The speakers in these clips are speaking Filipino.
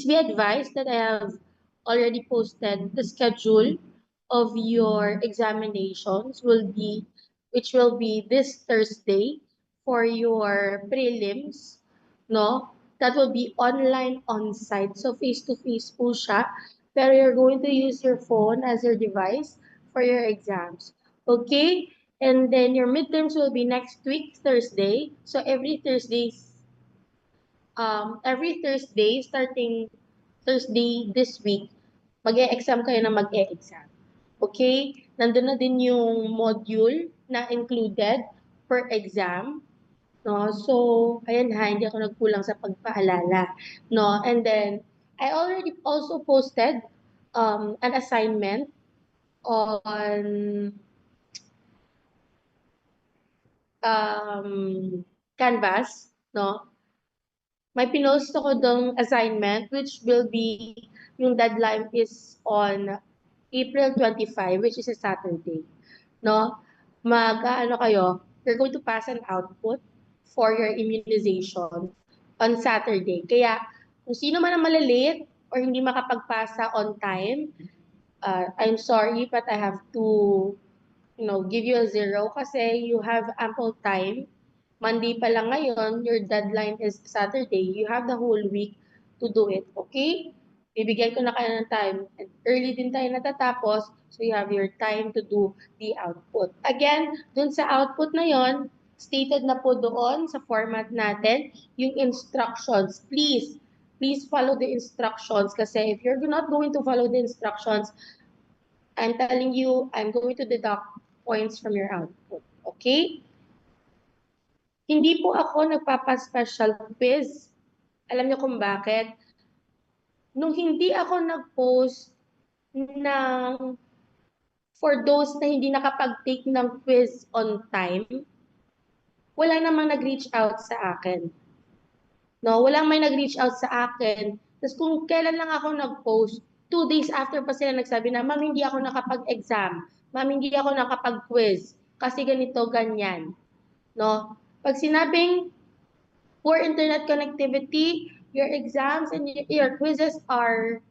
be advised that I have already posted the schedule of your examinations which will be this Thursday for your prelims, no? That will be online on-site. So face-to-face po siya. Pero you're going to use your phone as your device for your exams. Okay? And then your midterms will be next week, Thursday. So every Thursday, starting Thursday this week, mag-e-exam kayo na mag-e-exam. Okay? Nandun na din yung module na included per exam. No? So, ayan ha, hindi ako nagkulang sa pagpaalala. No? And then, I already also posted an assignment on Canvas. No? May pinost ako dong assignment which will be, yung deadline is on April 25, which is a Saturday. No? Ano kayo, you're going to pass an output for your immunization on Saturday. Kaya, kung sino man ang malilate or hindi makapagpasa on time, I'm sorry, but I have to, give you a 0 kasi you have ample time. Monday pa lang ngayon, your deadline is Saturday. You have the whole week to do it, okay? Bibigyan ko na kayo ng time. And early din tayo natatapos, so you have your time to do the output. Again, dun sa output na yon, stated na po doon sa format natin, yung instructions. Please follow the instructions kasi if you're not going to follow the instructions, I'm telling you, I'm going to deduct points from your output. Okay? Hindi po ako nagpapa-special quiz. Alam niyo kung bakit? Nung hindi ako nag-post ng for those na hindi nakapag-take ng quiz on time, wala namang nag-reach out sa akin. No, walang may nag-reach out sa akin. Tapos kung kailan lang ako nag-post, 2 days after pa sila nagsabi na, ma'am, hindi ako nakapag-exam. Ma'am, hindi ako nakapag-quiz. Kasi ganito, ganyan. No? Pag sinabing poor internet connectivity, your exams and your quizzes are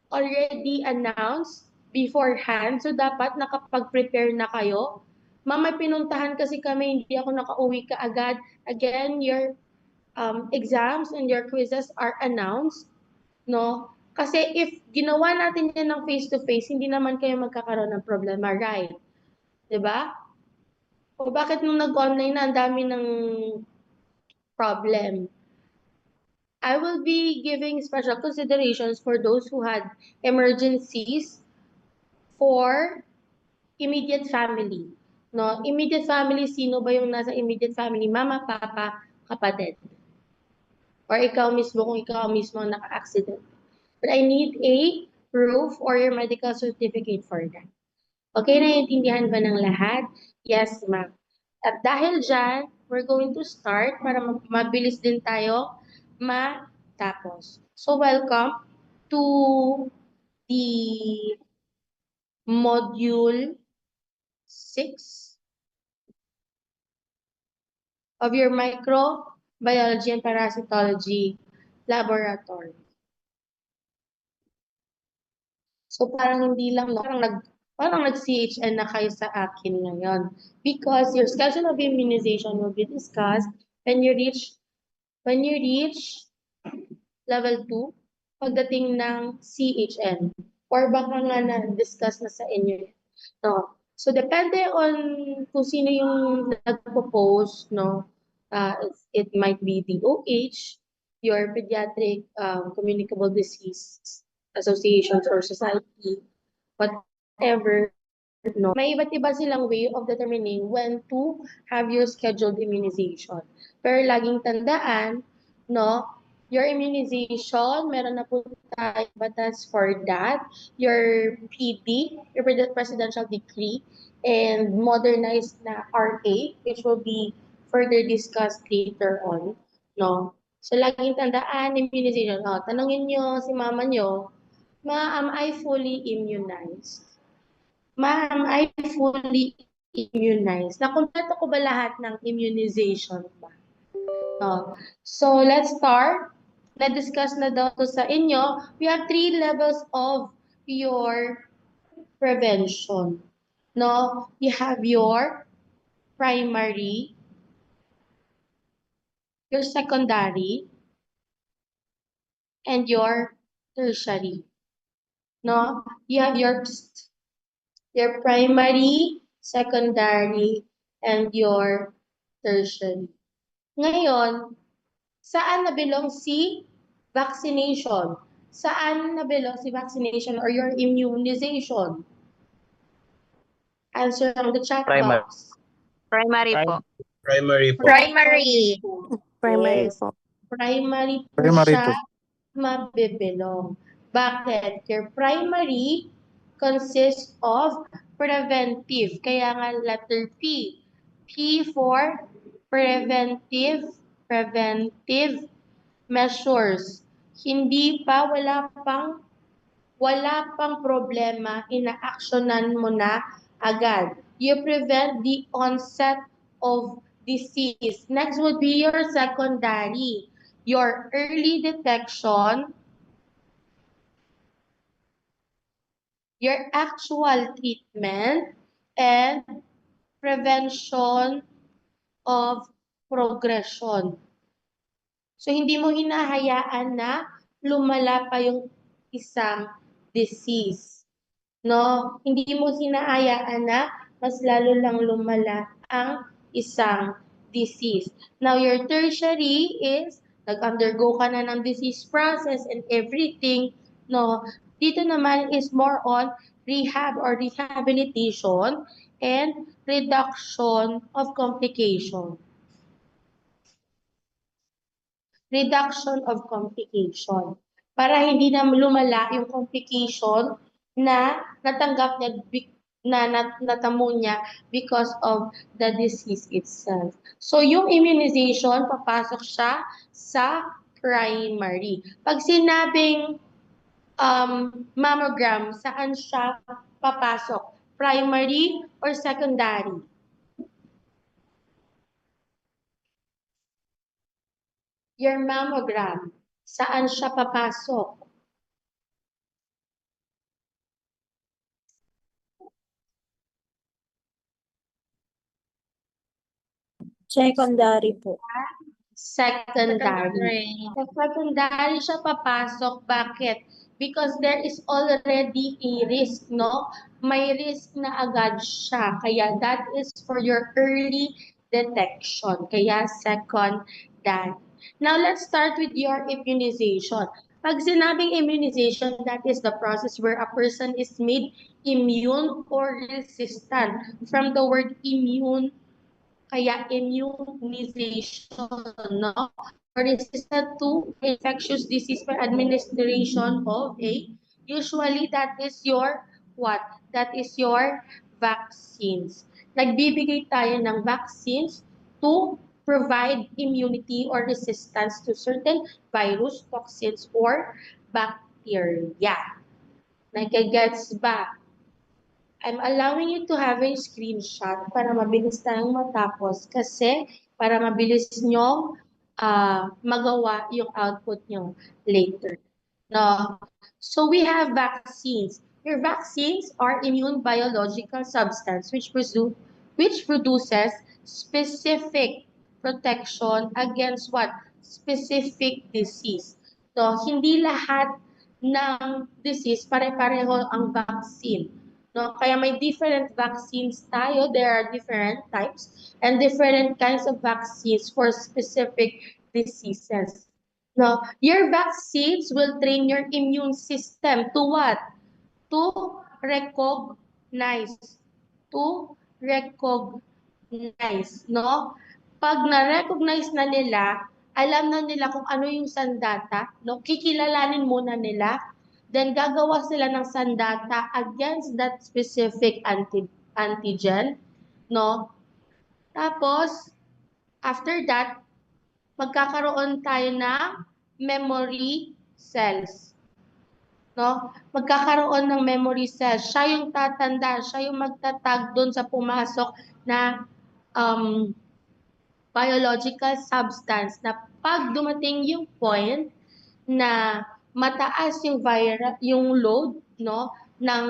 already announced beforehand. So, dapat nakapag-prepare na kayo. Ma'am, may pinuntahan kasi kami, hindi ako nakauwi kaagad. Again, your exams and your quizzes are announced, no? Kasi if ginawa natin yan ng face-to-face, hindi naman kayo magkakaroon ng problema, right? 'Di ba? O bakit nung nag-online na, ang dami ng problem? I will be giving special considerations for those who had emergencies for immediate family. No? Immediate family, sino ba yung nasa immediate family? Mama, papa, kapatid. Or ikaw mismo kung ikaw mismo naka-accident. But I need a proof or your medical certificate for that. Okay, naiintindihan ba ng lahat? Yes, ma'am. At dahil dyan, we're going to start para mabilis din tayo matapos. So, welcome to the module 6 of your microbiology and parasitology laboratory. So parang hindi lang, no, parang nag-CHN na kayo sa akin ngayon. Because your schedule of immunization will be discussed when you reach level 2 pagdating ng CHN. Or baka nga na-discuss na sa inyo. No. So depende on kung sino yung nagpo-post, no. It might be DOH, your pediatric communicable disease associations or society, whatever, no? May iba't iba silang way of determining when to have your scheduled immunization. Pero laging tandaan, no, your immunization, meron na po tayo batas for that. Your PD, your presidential decree, and modernized na RA, which will be further discussed later on, no? So, laging tandaan, immunization. Oh, tanongin nyo si mama nyo, Ma, am I fully immunized? Ma, am I fully immunized? Nakumpleto ko ba lahat ng immunization ba? No. So, let's start na-discuss na daw to sa inyo, we have 3 levels of your prevention. No, you have your primary, your secondary, and your tertiary. No, you have your primary, secondary, and your tertiary. Ngayon, saan nabilong si vaccination? Saan nabilong si vaccination or your immunization? Answer on the chat Primary. box. Primary po. Primary po. Primary. Primary Yes. po. Primary po Primary siya po. mabibilong. Bakit? Your primary consists of preventive. Kaya nga letter P. P for preventive measures. Wala pang problema, inaaksyonan mo na agad. You prevent the onset of disease. Next would be your secondary. Your early detection, your actual treatment, and prevention of progression. So, hindi mo hinahayaan na lumala pa yung isang disease. No? Hindi mo hinahayaan na mas lalo lang lumala ang isang disease. Now, your tertiary is nag-undergo ka na ng disease process and everything. No? Dito naman is more on rehab or rehabilitation and reduction of complication. Reduction of complication. Para hindi na lumala yung complication na natanggap niya natamo niya because of the disease itself. So yung immunization, papasok siya sa primary. Pag sinabing mammogram, saan siya papasok? Primary or secondary? Your mammogram, saan siya papasok? Secondary po. Secondary. Sa secondary siya papasok. Bakit? Because there is already a risk, no? May risk na agad siya. Kaya that is for your early detection. Kaya secondary. Now, let's start with your immunization. Pag sinabing immunization, that is the process where a person is made immune or resistant. From the word immune, kaya immunization, no? Or resistant to infectious disease by administration of usually that is your what? That is your vaccines. Nagbibigay tayo ng vaccines to provide immunity or resistance to certain virus, toxins, or bacteria. Nagigets ba? I'm allowing you to have a screenshot para mabilis tayong matapos kasi para mabilis nyo magawa yung output nyo later. No? So we have vaccines. Your vaccines are immune biological substance which produces specific protection against what? Specific disease. So hindi lahat ng disease pare-pareho ang vaccine. No? Kaya may different vaccines tayo. There are different types and different kinds of vaccines for specific diseases. No? Your vaccines will train your immune system to what? To recognize. To recognize. No? Pag na-recognize na nila, alam na nila kung ano yung sandata. No? Kikilalanin muna nila. Then gagawa sila ng sandata against that specific antigen, no? Tapos, after that, magkakaroon tayo ng memory cells. No? Magkakaroon ng memory cells. Siya yung tatanda, siya yung magtatag doon sa pumasok na biological substance na pag dumating yung point na mataas yung yung load, no, ng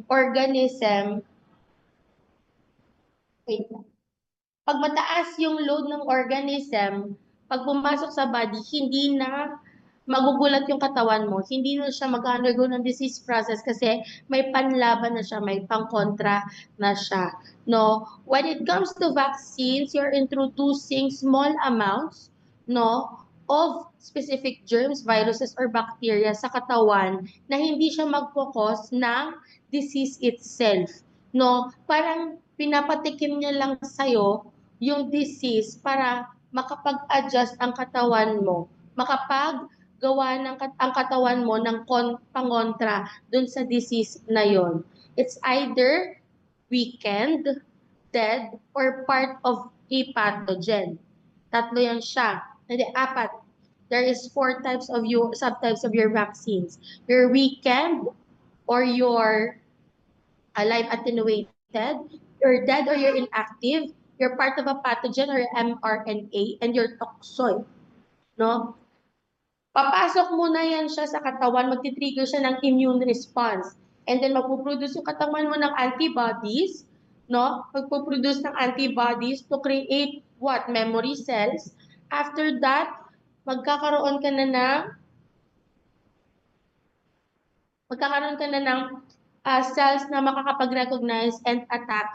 organism. Wait lang. Pag mataas yung load ng organism, pag pumasok sa body, hindi na magugulat yung katawan mo. Hindi na siya mag-undergo ng disease process kasi may panlaban na siya, may pangkontra na siya. No? When it comes to vaccines, you're introducing small amounts, no, of specific germs, viruses, or bacteria sa katawan na hindi siya magkukos ng disease itself. No? Parang pinapatikim niya lang sa'yo yung disease para makapag-adjust ang katawan mo, makapaggawa ng ang katawan mo ng pangontra dun sa disease na yon. It's either weakened, dead, or part of a pathogen. Tatlo yan siya. Hindi, apat. There is four types of subtypes of your vaccines. Your weakened or your alive attenuated, you're dead or you're inactive, you're part of a pathogen or mRNA, and you're toxoid. No? Papasok muna yan siya sa katawan, magti-trigger siya ng immune response. And then magpuproduce yung katawan mo ng antibodies, no? Magpuproduce ng antibodies to create what? Memory cells. After that, magkakaroon ka na ng cells na makakapag-recognize and attack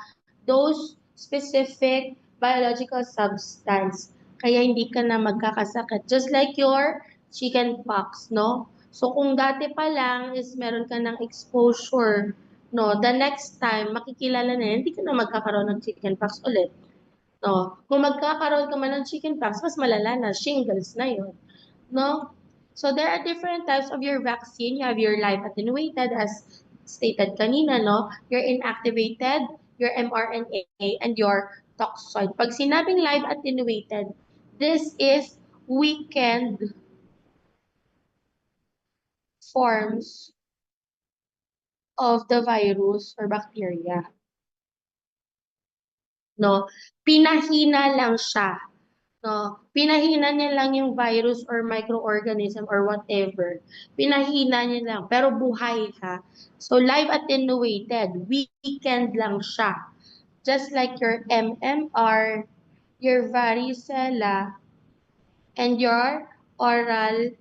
those specific biological substance. Kaya hindi ka na magkakasakit. Just like your chicken pox, no? So kung dati pa lang is meron ka ng exposure, no, the next time makikilala na hindi ka na magkakaroon ng chicken pox ulit. No? Kung magkakaroon ka man ng chicken pox, mas malala na, shingles na yun. No? So there are different types of your vaccine. You have your live attenuated, as stated kanina, no? Your inactivated, your mRNA, and your toxoid. Pag sinabing live attenuated, this is weakened forms of the virus or bacteria. No? Pinahina lang siya. No, pinahina niya lang yung virus or microorganism or whatever. Pinahina niya lang, pero buhay ha. So live attenuated, weakened lang siya. Just like your MMR, your varicella, and your oral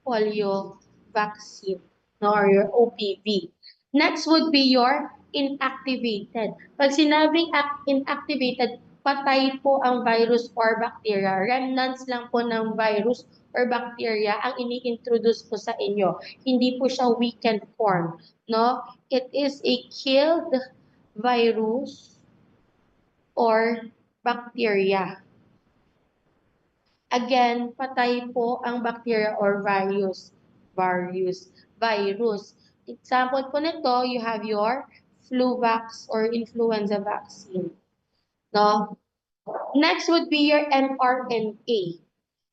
polio vaccine, no, or your OPV. Next would be your inactivated. Pag sinabing inactivated, patay po ang virus or bacteria. Remnants lang po ng virus or bacteria ang ini-introduce po sa inyo. Hindi po siya weakened form. No? It is a killed virus or bacteria. Again, patay po ang bacteria or virus. Example po nito, you have your flu-vax or influenza vaccine. No? Next would be your mRNA.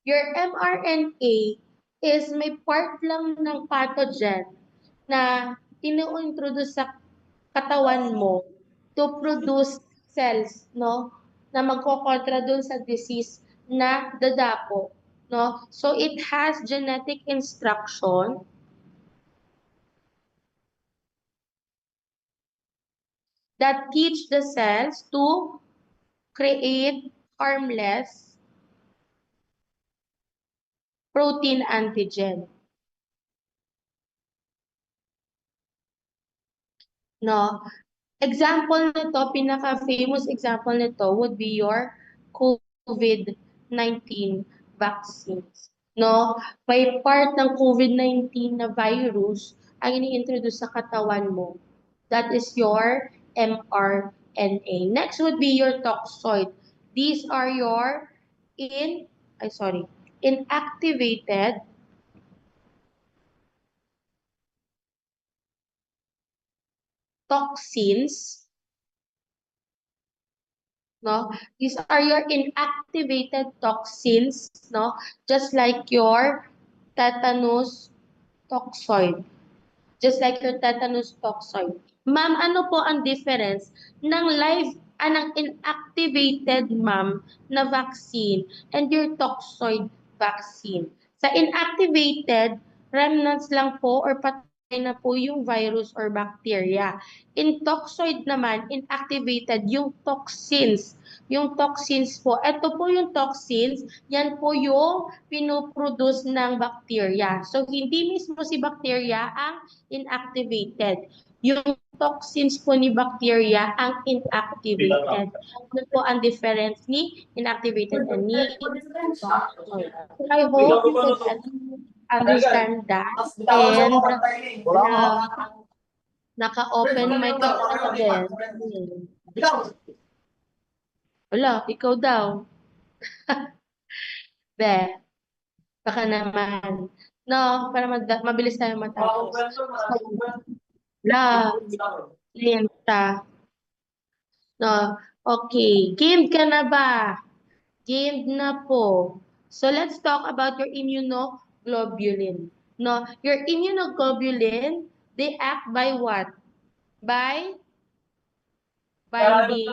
Your mRNA is may part lang ng pathogen na inu-introduce sa katawan mo to produce cells, no? Na magkokontra dun sa disease na dadapo, no? So it has genetic instruction that teach the cells to create harmless protein antigen. No? Example nito, pinaka-famous example nito would be your COVID-19 vaccines. No? May part ng COVID-19 na virus ang ini-introduce sa katawan mo. That is your mRNA. Next would be your toxoid. These are your inactivated toxins, no? These are your inactivated toxins, no? Just like your tetanus toxoid. Just like your tetanus toxoid. Ma'am, ano po ang difference ng ng inactivated, ma'am, na vaccine and your toxoid vaccine? Sa inactivated, remnants lang po or patay na po yung virus or bacteria. In toxoid naman, inactivated yung toxins. Yung toxins po, ito po yung toxins, yan po yung pinoproduce ng bacteria. So, hindi mismo si bacteria ang inactivated. Yung toxins po ni bacteria ang inactivated. Ano po ang difference ni inactivated and ni toxoid? So, I hope you could understand that and naka-open mic ka pala din. Wala, ikaw daw. Be, baka naman. No, para mabilis tayo matapos. Wala, lenta. No, okay. Game ka na ba? Game na po. So let's talk about your immunoglobulin. No, your immunoglobulin, they act by what? By binding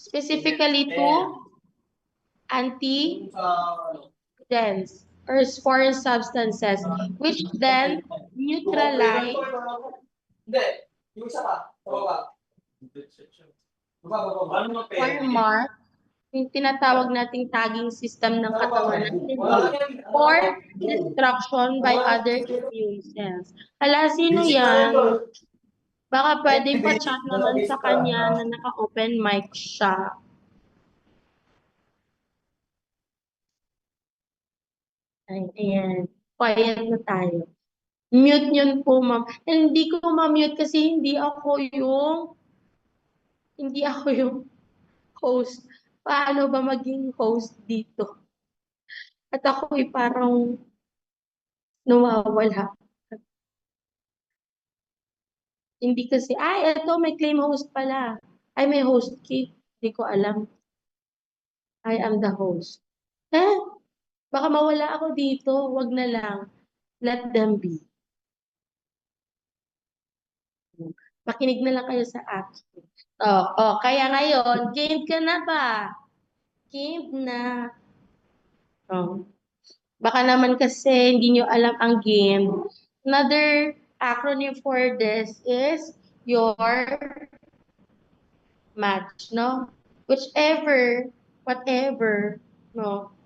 specifically to antigens or foreign substances, which then neutralize or mark yung tinatawag nating tagging system ng katawan natin for destruction by other immune cells. Hala, sino yan? Baka pwedeng pa-chat naman sa kanya na naka-open mic siya. Ay, ayan. Quiet na tayo. Mute yun po, ma'am. Hindi ko ma-mute kasi hindi ako yung host. Paano ba maging host dito? At ako'y parang nawawala. Hindi kasi, eto, may claim host pala. Ay, may host key. Hindi ko alam. I am the host. Baka mawala ako dito. Wag na lang. Let them be. Makinig na lang kayo sa akin. Kaya ngayon, game ka na ba? Game na. Baka naman kasi hindi nyo alam ang game. Another acronym for this is your match, no? Whichever, whatever, no?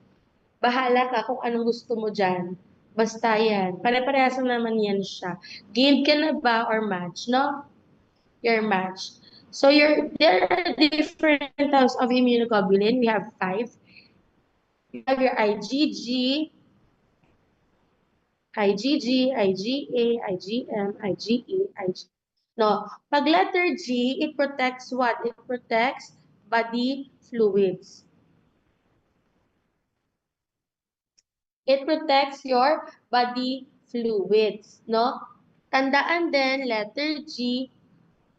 Bahala ka kung anong gusto mo dyan. Basta yan. Pare-parehas naman yan siya. Game ka na ba or match, no? Your match. So there are different types of immunoglobulin. We have 5. You have your IgG, IgA, IgM, IgE, IgG. No, pag letter G, it protects what? It protects body fluids. It protects your body fluids, no? Tandaan din,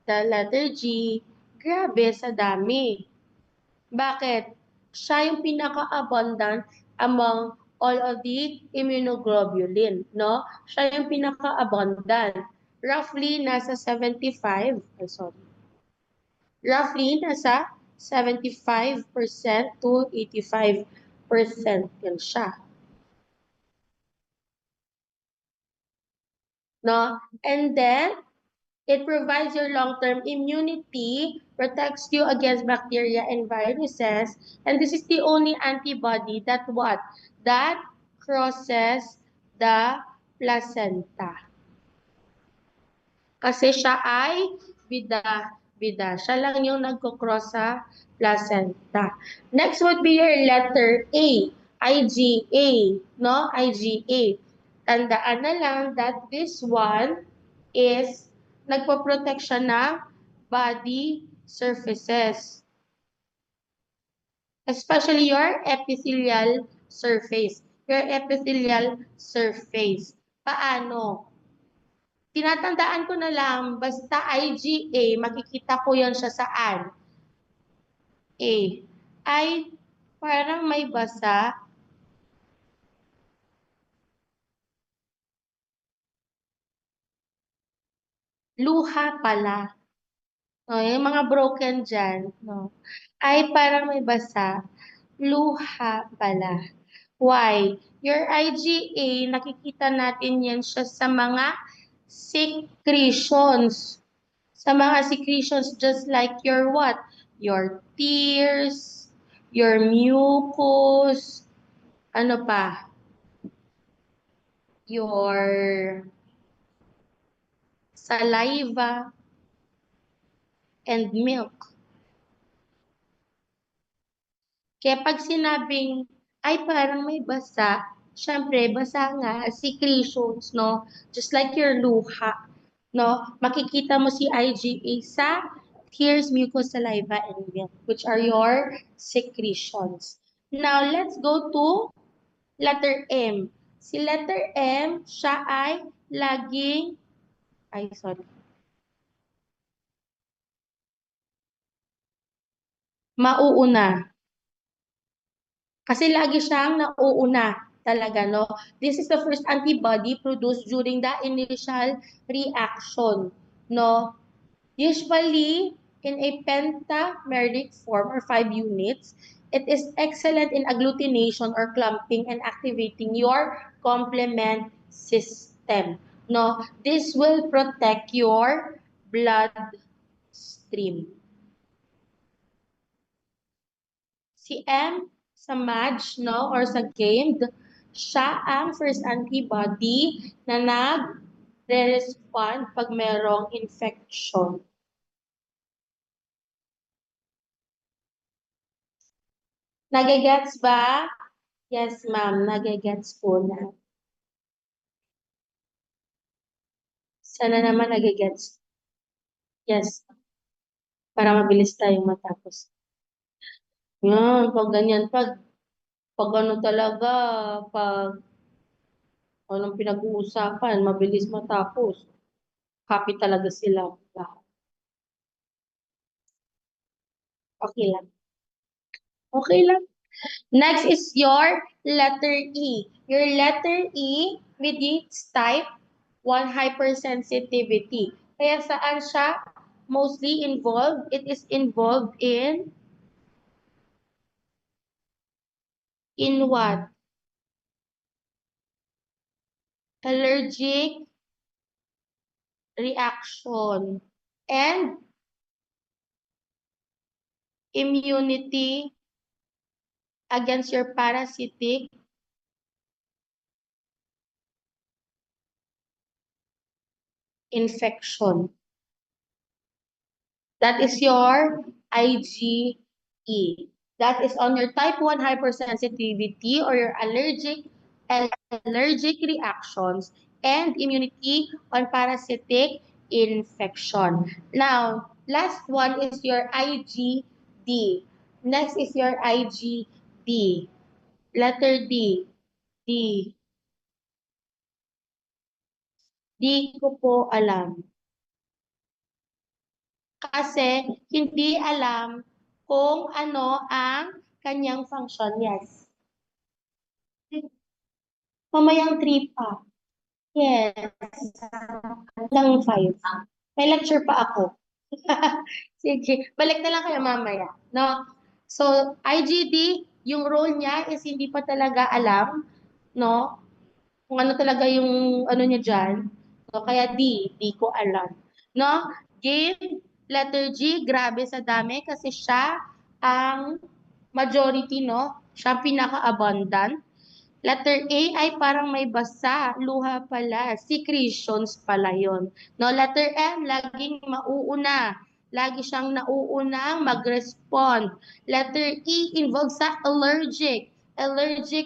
the letter G, grabe sa dami. Bakit? Siya yung pinaka-abundant among all of the immunoglobulin, no? Siya yung pinaka-abundant. Roughly, nasa 75% to 85% yan siya. No? And then, it provides your long-term immunity, protects you against bacteria and viruses, and this is the only antibody that what? That crosses the placenta. Kasi siya ay bida. Siya lang yung nagko-cross sa placenta. Next would be your letter A, IgA, no? IgA. Tandaan na lang that this one is nagpo-protect siya ng body surfaces. Especially your epithelial surface. Your epithelial surface. Paano? Tinatandaan ko na lang, basta IgA, makikita ko yan siya saan? A. Ay, parang may basa. Luha pala. No, yung mga broken dyan, no? Ay, parang may basa. luha pala. Why? Your IgA, nakikita natin yan siya sa mga secretions. Sa mga secretions, just like your what? Your tears, your mucus, ano pa? Your saliva, and milk. Kaya pag sinabing, ay parang may basa, syempre basa nga, secretions, no? Just like your luha, no? Makikita mo si IgA sa tears, mucus, saliva, and milk, which are your secretions. Now, let's go to letter M. Si letter M, siya ay laging, mauuna. Kasi lagi siyang nauuna talaga, no? This is the first antibody produced during the initial reaction, no? Usually, in a pentameric form or 5 units, it is excellent in agglutination or clumping and activating your complement system, no? This will protect your blood stream. Si M sa MAJ, no, or sa GAIMD, siya ang first antibody na nag-respond pag merong infection. Nagigets ba? Yes, ma'am. Nagigets po na. Sana naman nagigets. Yes. Para mabilis tayong matapos. Yan, pag ganyan, pag ano talaga, pag anong pinag-uusapan, mabilis matapos. Happy talaga sila. Okay lang. Okay lang. Next is your letter E. Your letter E with its type 1 hypersensitivity. Kaya saan siya mostly involved? It is involved in what? Allergic reaction and immunity against your parasitic infection. That is your IgE. That is on your type 1 hypersensitivity or your allergic reactions and immunity on parasitic infection. Now, last one is your IgD. Next is your IgD. Letter D. D. Di ko po alam. Kasi hindi alam kung ano ang kanyang function. Yes. Mamayang 3 pa. Yes. Hanggang 5. May lecture pa ako. Sige, balik na lang kayo mamaya. No? So, IgD, yung role niya is hindi pa talaga alam, no? Kung ano talaga yung ano niya dyan. So, kaya di ko alam. No? Game, letter G, grabe sa dami kasi siya ang majority, no? Siya ang pinaka-abundant. Letter A ay parang may basa, luha pala, secretions pala yon. No, letter M, laging mauuna. Lagi siyang nauunang mag-respond. Letter E, involves sa allergic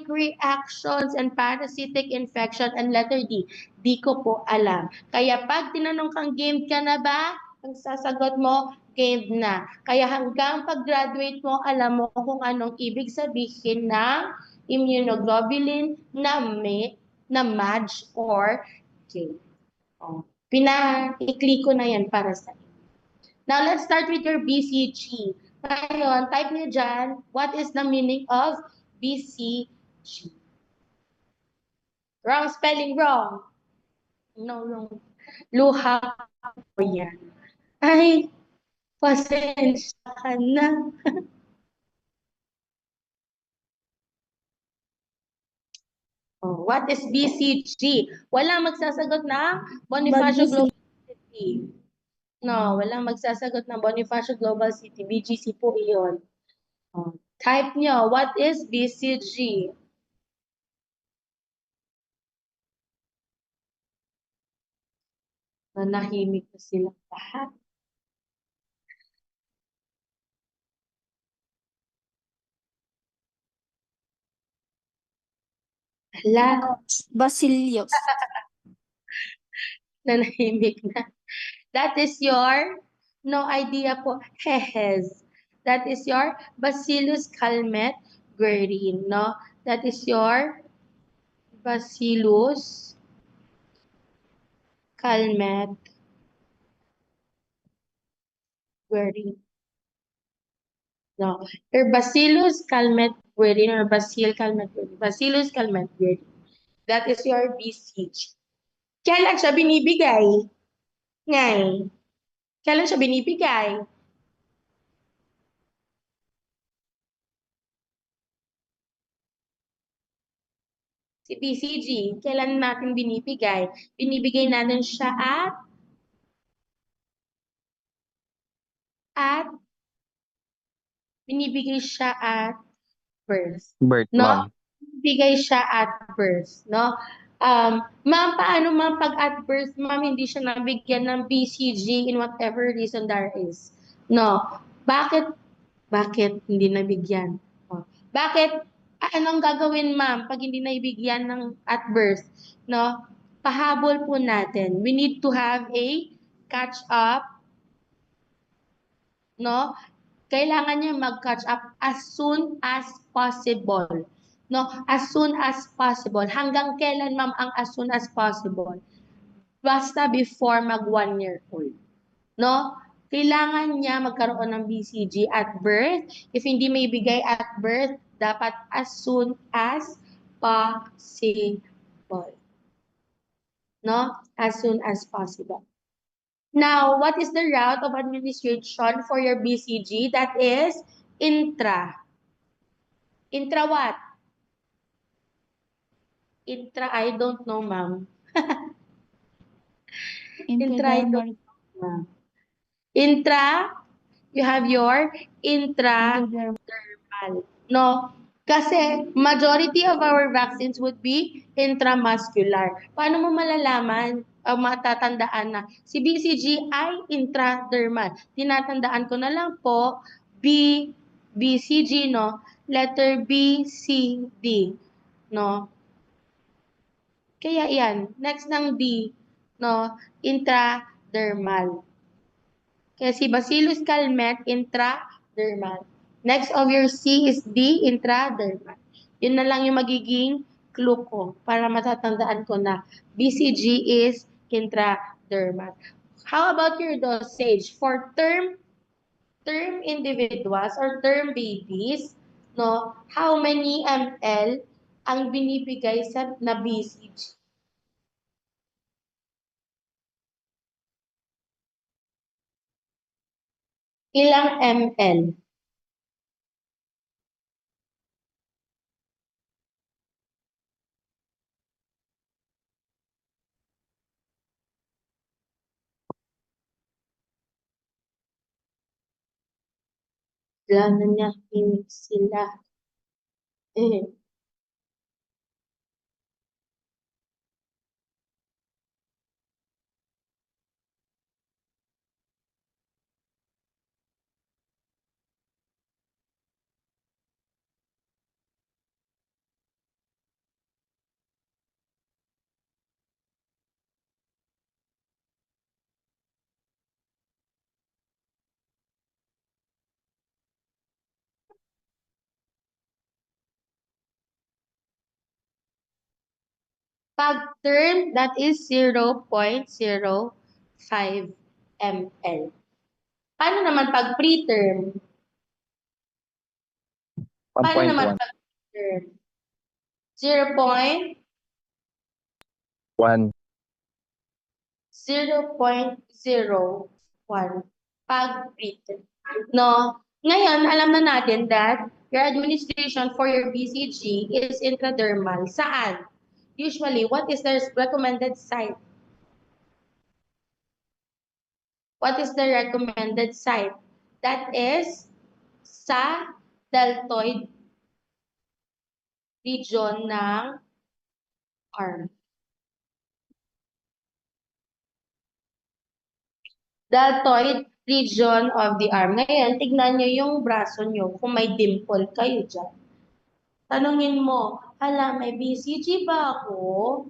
reactions and parasitic infection. And letter D, di ko po alam. Kaya pag tinanong kang game ka na ba, ang sasagot mo, game na. Kaya hanggang pag-graduate mo, alam mo kung anong ibig sabihin ng immunoglobulin na match or J. Oh. Pina-i-click ko na yan para sa inyo. Now, let's start with your BCG. Ngayon, type niyo dyan, what is the meaning of BCG? Wrong spelling, wrong. No. Luha po yan. Ay, pasensya ka na. Oh, what is BCG? Walang magsasagot ng Bonifacio BGC. Global City. No, walang magsasagot ng Bonifacio Global City. BGC po iyon. Oh, type nyo, what is BCG? Nanahimik na sila lahat. Hala, Basilios. nanahimik na. That is your, no idea po, hehes. That is your Bacillus calmette guerin, no? That is your Bacillus calmette guerin. No, your Bacillus calmette guerin or Bacillus calmette guerin. Bacillus calmette guerin. That is your BCG. Kailan siya binibigay? Ngay. Kailan siya binibigay? Si BCG, kailan natin binibigay? Binibigay natin siya at binibigay siya at birth. Birth, No? ma'am. Binibigay siya at birth, no? Ma'am, paano ma'am pag at birth, ma'am, hindi siya nabigyan ng BCG in whatever reason there is? No. Bakit? Bakit hindi nabigyan? Oh. Bakit? Anong gagawin, ma'am, pag hindi nabigyan ng at birth? No? Pahabol po natin. We need to have a catch up, no? Kailangan niya mag-catch up as soon as possible. No? As soon as possible. Hanggang kailan, ma'am, ang as soon as possible? Basta before mag 1 year old. No? Kailangan niya magkaroon ng BCG at birth. If hindi may bigay at birth, dapat as soon as possible. No? As soon as possible. Now, what is the route of administration for your BCG? That is intra. Intra what? Intra, I don't know, ma'am. Intra, I don't know, ma'am. Intra, you have your intradermal. No? Kasi majority of our vaccines would be intramuscular. Paano mo malalaman, matatandaan na si BCG ay intradermal? Tinatandaan ko na lang po, BCG, no? Letter B, C, D. No? Kaya yan, next ng D, no? Intradermal. Kaya si Bacillus calmette, intradermal. Next of your C is D, intradermal. Yun na lang yung magiging clue ko para matatandaan ko na BCG is intradermal. How about your dosage? For term individuals or term babies, no, how many ml ang binibigay sa na BCG? Ilang ml? Wala na niya, himik sila. Pag term, that is 0.05 ml. Paano naman pag preterm? Paano naman 1.1. pag preterm? 0.01. 0.01 pag preterm. No? Ngayon, alam na natin that your administration for your BCG is intradermal. Saan? usually, what is the recommended site? What is the recommended site? That is sa deltoid region ng arm. Deltoid region of the arm. Ngayon, tignan nyo yung braso nyo kung may dimple kayo dyan. Tanungin mo, hala, may BCG ba ako?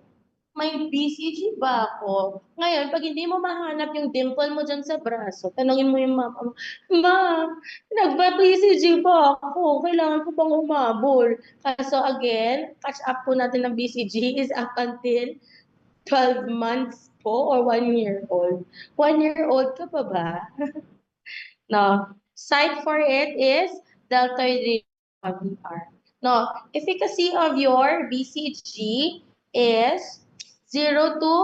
May BCG ba ako? Ngayon, pag hindi mo mahanap yung dimple mo dyan sa braso, tanungin mo yung mama mo, Ma, nagba-BCG ba ako? Kailangan ko bang umabol? So again, catch up po natin ng BCG is up until 12 months po or 1 year old. 1 year old ka pa ba? No. Site for it is deltoid region of the arm. No. Efficacy of your BCG is 0 to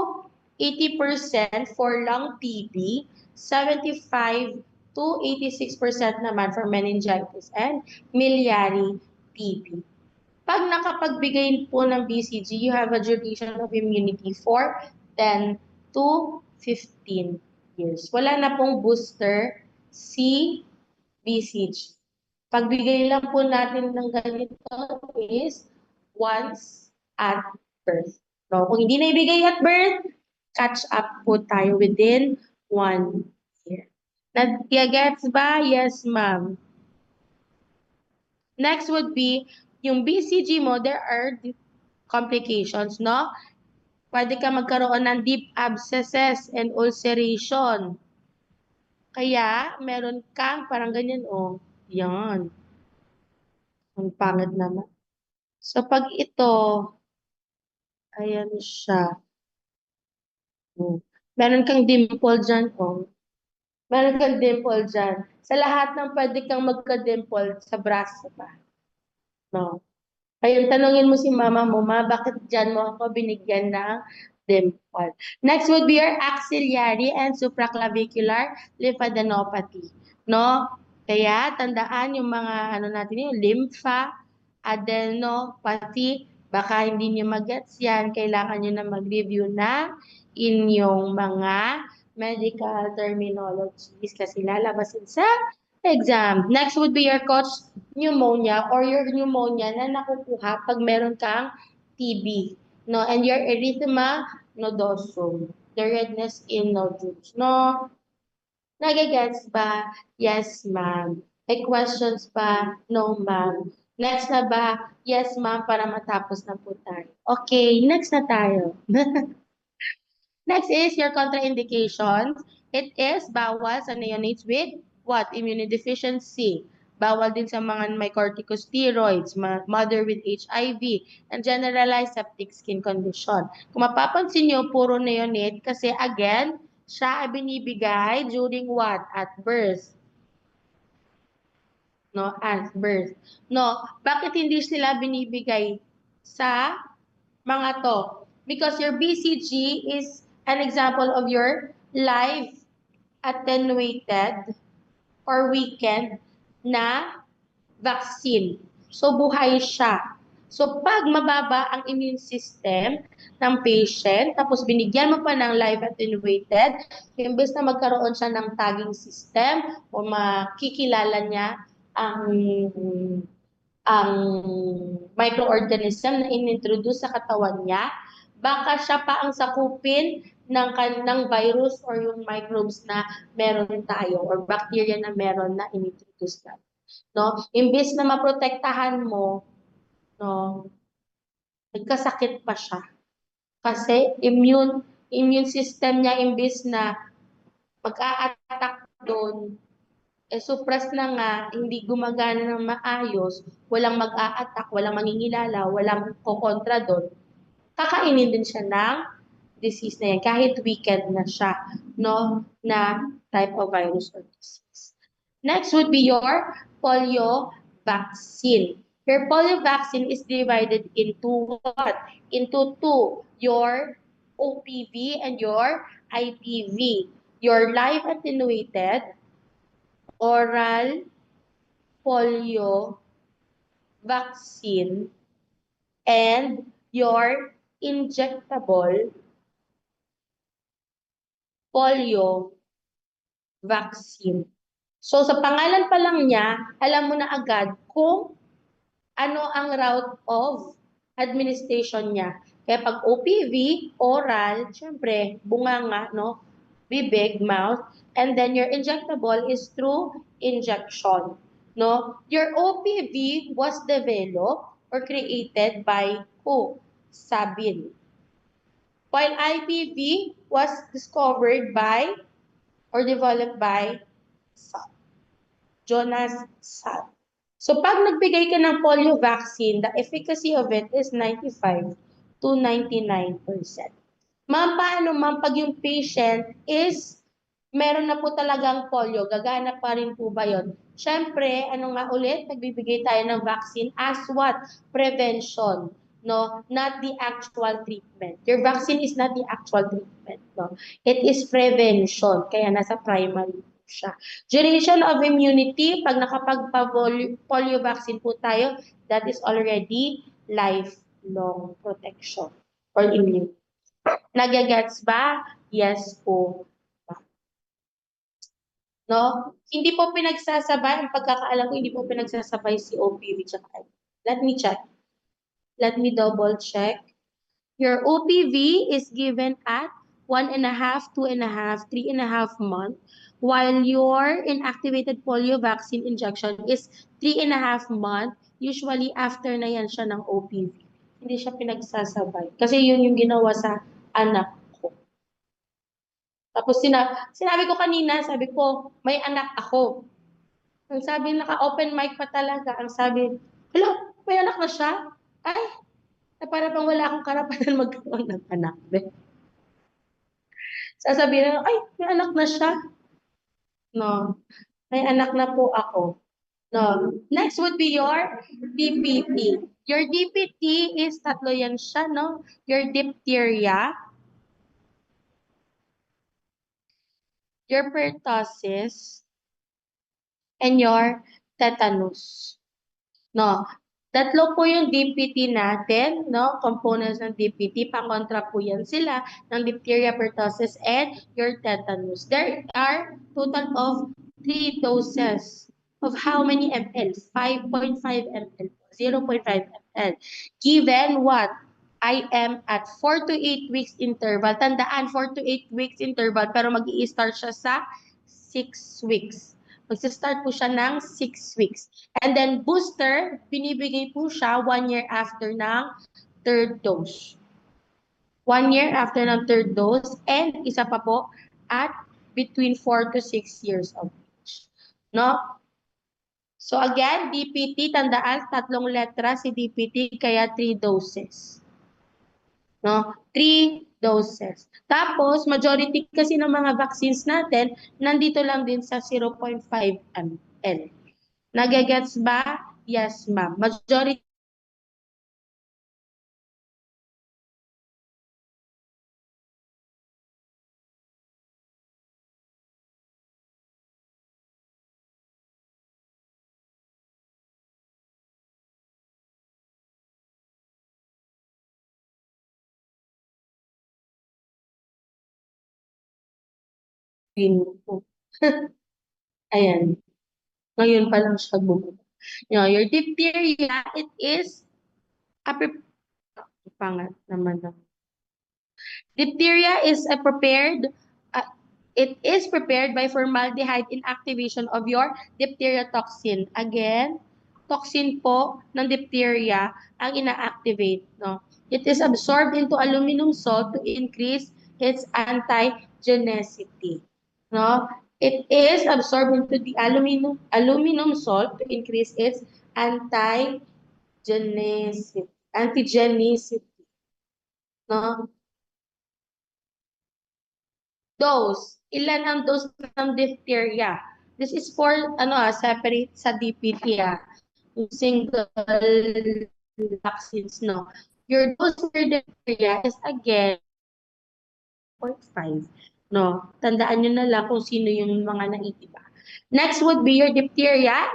80% for lung TB, 75 to 86% naman for meningitis and miliary TB. Pag nakapagbigay po ng BCG, you have a duration of immunity for 10 to 15 years. Wala na pong booster si BCG. Pagbigay lang po natin ng ganito is once at birth. No, kung hindi na ibigay at birth, catch up po tayo within 1 year. Nag-gets ba? Yes, ma'am. Next would be, yung BCG mo, there are complications, no? Pwede ka magkaroon ng deep abscesses and ulceration. Kaya, meron kang parang ganyan, oh. Yan. Ang pangit naman. So, pag ito, ayan siya. Oh. Meron kang dimple dyan, oh. Meron kang dimple dyan. Sa lahat ng pwede kang magka-dimple sa braso pa. No? Ayun, tanungin mo si mama mo, Ma, bakit dyan mo ako binigyan ng dimple? Next would be your axillary and supraclavicular lymphadenopathy. No? Kaya, tandaan yung mga, ano natin yung lympha, adenopathy, baka hindi nyo mag-gets yan, kailangan nyo na mag-review na inyong mga medical terminologies kasi lalabasin sa exam. Next would be your coach pneumonia or your pneumonia na nakukuha pag meron kang TB. No? And your erythema nodosum, the redness in nodules. No? Nagigets ba? Yes, ma'am. May questions pa? No, ma'am. Next na ba? Yes, ma'am, para matapos na po tayo. Okay, next na tayo. Next is your contraindications. It is bawal sa neonates with what? Immunodeficiency. Bawal din sa mga may corticosteroids, mother with HIV, and generalized septic skin condition. Kung mapapansin nyo, puro neonate kasi again, siya ay binibigay during what? At birth. No, at birth. No, bakit hindi sila binibigay sa mga to? Because your BCG is an example of your live attenuated or weakened na vaccine. So, buhay siya. So, pag mababa ang immune system ng patient, tapos binigyan mo pa ng live attenuated, imbes na magkaroon siya ng tagging system o makikilala niya ang ang microorganism na inintroduce sa katawan niya, baka siya pa ang sakupin ng virus or yung microbes na meron tayo or bacteria na meron na inintroduce natin. No? Imbes na maprotektahan mo, no, nagkasakit pa siya. Kasi immune system niya imbes na mag-a-attack doon, suppress na nga, hindi gumagana ng maayos, walang mag-a-attack, walang mangingilala, walang kokontra doon, kakainin din siya ng disease na yan, kahit weakened na siya, no, na type of virus or disease. Next would be your polio vaccine. Your polio vaccine is divided into what? Into two, your OPV and your IPV. Your live attenuated oral polio vaccine and your injectable polio vaccine. So sa pangalan pa lang niya, alam mo na agad kung ano ang route of administration niya. Kaya pag OPV, oral, syempre, bunganga, no? Bibig, mouth, and then your injectable is through injection, no? Your OPV was developed or created by who? Sabin. While IPV was discovered by or developed by Jonas Salk. So pag nagbigay ka ng polio vaccine, the efficacy of it is 95 to 99%. Ma'am, paano ma'am pag yung patient is meron na po talagang polio, gagana pa rin po ba yun? Siyempre, ano nga ulit, nagbibigay tayo ng vaccine as what? Prevention, no? Not the actual treatment. Your vaccine is not the actual treatment, no? It is prevention, kaya nasa primary po siya. Duration of immunity, pag nakapagpa-polio vaccine po tayo, that is already lifelong protection or immunity. Nagagets ba? Yes po. No? Hindi po pinagsasabay, ang pagkakaalam ko, hindi po pinagsasabay si OPV tsaka Let me check. Let me double check. Your OPV is given at 1.5, 2.5, 3.5 months, while your inactivated polio vaccine injection is 3.5 months. Usually, after na yan siya ng OPV. Hindi siya pinagsasabay. Kasi yun yung ginawa sa anak ko. Tapos sinabi ko kanina, sabi ko, may anak ako. Ang sabi, naka-open mic pa talaga. Ang sabi, hala, may anak na siya? Ay, na para bang wala akong karapatan magkaroon ng anak. Sasabihin na, ay, may anak na siya. No, may anak na po ako. No. Next would be your DPT. Your DPT is tatlo yan siya, no? Your diphtheria, your pertussis, and your tetanus. No. Tatlo po yung DPT natin, no? Components ng DPT, pangontra po yan sila ng diphtheria, pertussis, and your tetanus. There are total of 3 doses of how many ml? 5.5 ml, 0.5 ml. Given what? I am at 4 to 8 weeks interval. Tandaan, 4 to 8 weeks interval, pero mag-i-start siya sa 6 weeks. Magsa-start po siya ng 6 weeks. And then booster, binibigay po siya 1 year after ng third dose. 1 year after ng third dose, and isa pa po at between 4 to 6 years of age. No? So again, DPT, tandaan, tatlong letra si DPT, kaya 3 doses. No? 3 doses. Tapos, majority kasi ng mga vaccines natin, nandito lang din sa 0.5 ml. Nagagets ba? Yes, ma'am. Majority po. Ayan. Ngayon pa lang siya bumaba. Your diphtheria, it is a pangat naman. Diphtheria is it is prepared by formaldehyde inactivation of your diphtheria toxin. Again, toxin po ng diphtheria ang ina-activate. No? It is absorbed into aluminum salt to increase its antigenicity. No? It is absorbed into the aluminum salt to increase its antigenicity. No? Dose. Ilan ang dose ng diphtheria? This is for separate sa DPT single vaccines, no. Your dose for diphtheria is again 0.5. No. Tandaan nyo na lang kung sino yung mga naitiba. Next would be your diphtheria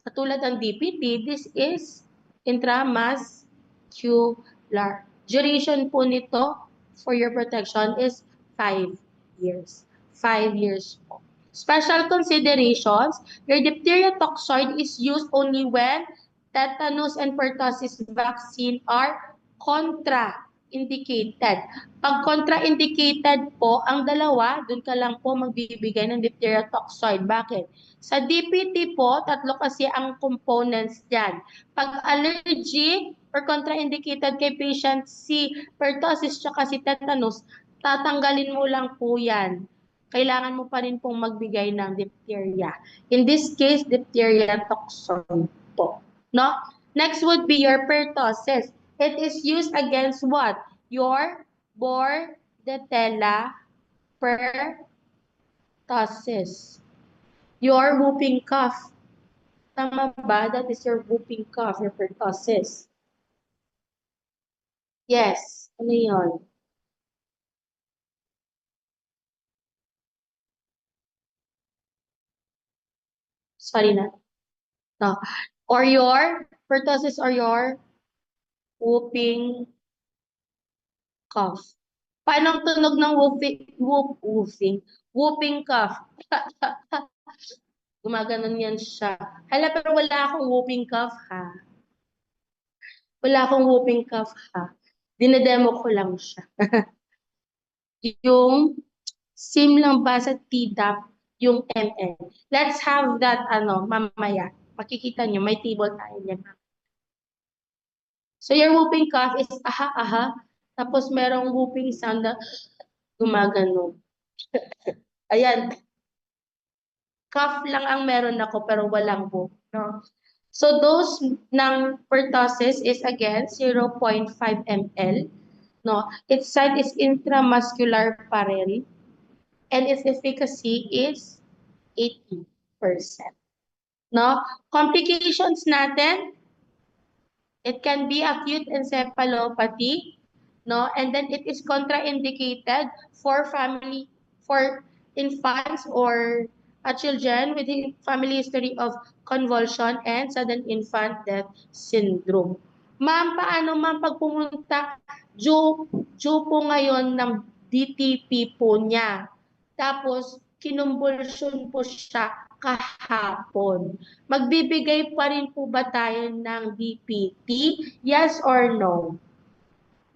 katulad ng DPT, this is intramuscular. Duration po nito for your protection is 5 years. 5 years po. Special considerations, your diphtheria toxoid is used only when tetanus and pertussis vaccine are contraindicated. Pag contraindicated po, ang dalawa, dun ka lang po magbibigay ng diphtheria toxoid. Bakit? Sa DPT po, tatlo kasi ang components dyan. Pag allergic or contraindicated kay patient si pertussis tsaka si tetanus, tatanggalin mo lang po yan. Kailangan mo pa rin pong magbigay ng diphtheria. In this case, diphtheria toxoid po. No? Next would be your pertussis. It is used against what? Your Bordetella pertussis. Your whooping cough. Tama ba? That is your whooping cough, your pertussis. Yes. Ano yun? Sorry na. No. Or your pertussis or your whooping cough. Paano ang tunog ng whooping cough? Gumaganon yan siya. Hala, pero wala akong whooping cough ha. Wala akong whooping cough ha. Dinedemo ko lang siya. Yung same lang ba sa TDAP yung ML? Let's have that mamaya. Makikita nyo, may table tayo niyan. So your whooping cough is aha, aha. Tapos merong whooping sound na gumagano. Ayan. Cough lang ang meron ako pero walang whoop. No? So dose ng pertussis is again 0.5 ml. No? Its site is intramuscular pa rin. And its efficacy is 80%. No? Complications natin, it can be acute encephalopathy, no? And then it is contraindicated for infants or children with a family history of convulsion and sudden infant death syndrome. Ma'am, paano ma'am pag pumunta, due po ngayon ng DTP po niya. Tapos, kinumbulsyon po siya kahapon. Magbibigay pa rin po ba tayo ng DPT? Yes or no?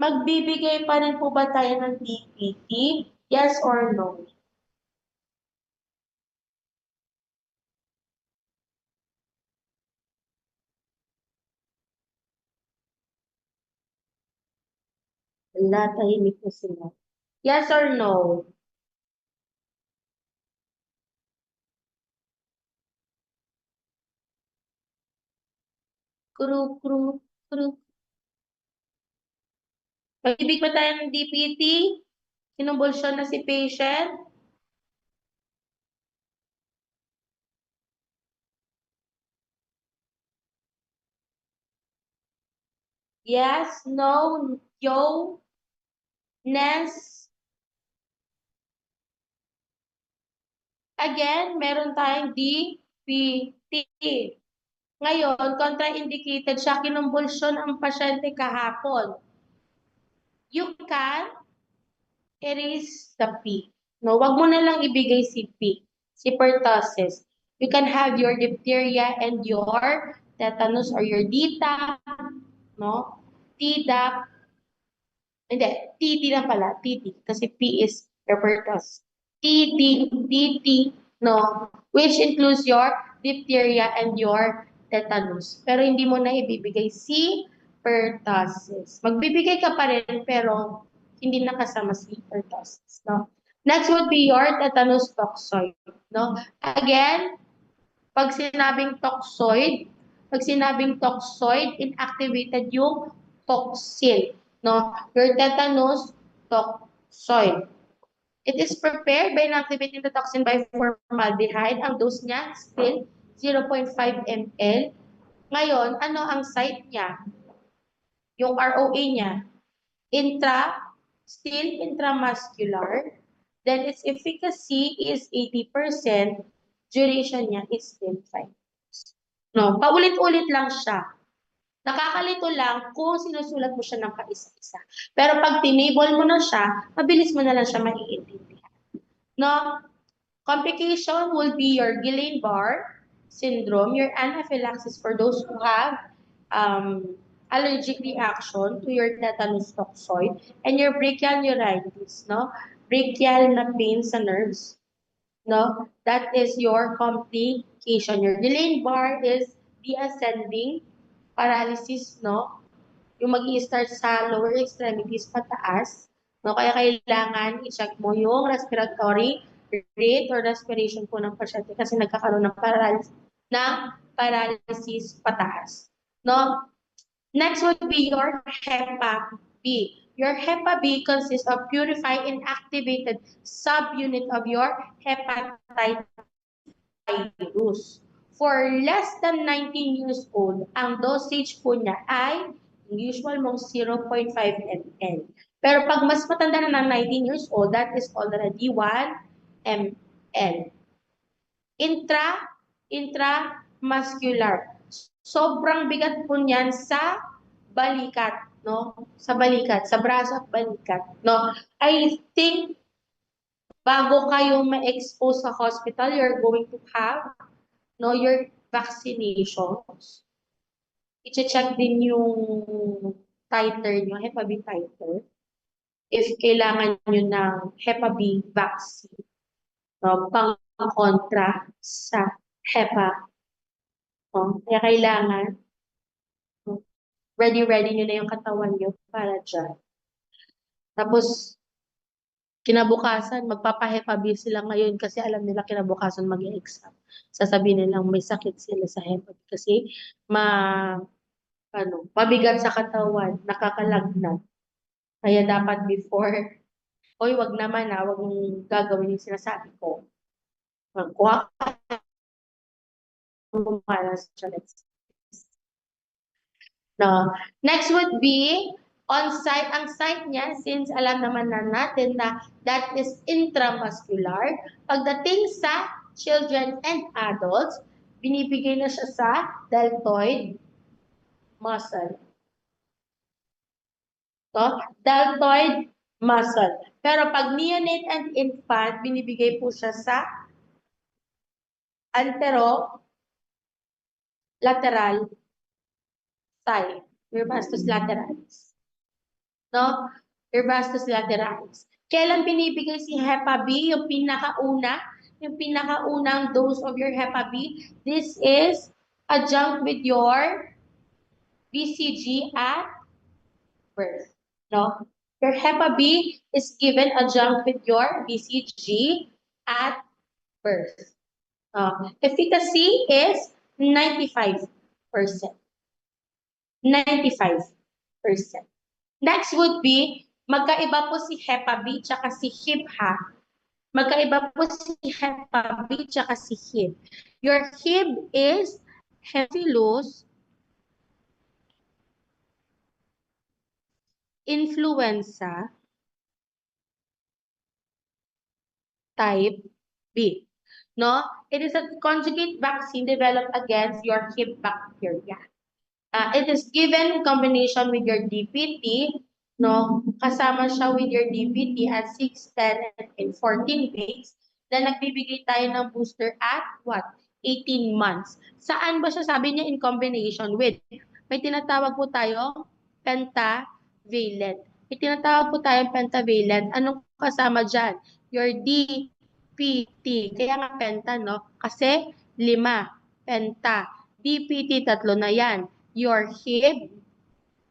Magbibigay pa rin po ba tayo ng DPT? Yes or no? Wala, tahimik na sila. Yes or no? Kuru, kuru, kuru. Magbibigay pa tayo ng DPT? Kinumbulsyon na si patient? Yes, no, yo, Nes. Again, meron tayong DPT. Ngayon, contraindicated siya, kinumbulsyon ang pasyente kahapon. You can erase the P. No, wag mo na lang ibigay si P, si pertussis. You can have your diphtheria and your tetanus or your DTaP, no? TDAP, hindi, TT na pala, TT, kasi P is your pertussis. TD, DT, no? Which includes your diphtheria and your tetanus. Pero hindi mo na ibibigay si pertussis. Magbibigay ka pa rin, pero hindi nakasama si pertussis, no? Next would be your tetanus toxoid, no? Again, pag sinabing toxoid, inactivated yung toxin, no? Your tetanus toxoid. It is prepared by inactivating the toxin by formaldehyde. Ang dose niya still 0.5 ml. Ngayon, ano ang site niya? Yung ROA niya, still intramuscular. Then its efficacy is 80%. Duration niya is still 5 years. No, paulit-ulit lang siya. Nakakalito lang kung sinusulat mo siya ng kaisa-isa. Pero pag tinable mo na siya, mabilis mo na lang siya maiintindihan. No? Complication will be your Guillain-Barré syndrome, your anaphylaxis for those who have allergic reaction to your tetanus toxoid, and your brachial neuritis, no? Brachial na pain sa nerves, no? That is your complication. Your Guillain-Barré is the ascending paralysis, no? Yung mag-i-start sa lower extremities pataas, no? Kaya kailangan i-check mo yung respiratory rate or respiration po ng pasyente kasi nagkakaroon ng paralysis pataas, no? Next would be your HEPA B. Your HEPA B consists of purified and activated subunit of your hepatitis virus. For less than 19 years old, ang dosage po niya ay usual mong 0.5 ml. Pero pag mas matanda na ng 19 years old, that is already 1 ml. Intramuscular. Sobrang bigat po niyan sa balikat, no? Sa balikat, sa braso at balikat, no? I think bago kayo ma-expose sa hospital, you're going to have, no, your vaccinations. I-check din yung titer nyo, Hepa B titer. If kailangan nyo ng Hepa B vaccine, no, pang-kontra sa Hepa. No? Kaya kailangan, no, ready nyo na yung katawan nyo para dyan. Tapos, kinabukasan, magpapa-Hepa B sila ngayon kasi alam nila kinabukasan mag-exam. Sasabihin nilang may sakit sila sa Hepa B kasi mabigat sa katawan, nakakalagnat. Kaya dapat before, oy, wag naman wag mong gagawin yung sinasabi ko. Magkuha ka ng malas. No. Next would be on-site. Ang site niya, since alam naman na natin na that is intramuscular, pagdating sa children and adults, binibigay na siya sa deltoid muscle. So, deltoid muscle. Pero pag neonate and infant, binibigay po siya sa anterolateral side, your vastus lateralis. No? Your vastus lateralis. Kailan binibigay si Hepa B? Yung pinakaunang dose of your Hepa B. This is adjunct with your BCG at birth. No? Your Hepa B is given adjunct with your BCG at birth. Efficacy is 95%. 95%. Next would be, magkaiba po si Hepa B tsaka si Hib ha. Magkaiba po si Hepa B tsaka si Hib. Your Hib is Haemophilus influenza type B. No? It is a conjugate vaccine developed against your Hib bacteria. It is given in combination with your DPT, no? Kasama siya with your DPT at 6, 10, and 14 weeks. Then nagbibigay tayo ng booster at what? 18 months. Saan ba siya? Sabi niya in combination with. May tinatawag po tayo pentavalent. May tinatawag po tayo pentavalent. Anong kasama dyan? Your DPT. Kaya nga penta, no? Kasi 5. Penta. DPT, 3 na yan. Your Hib,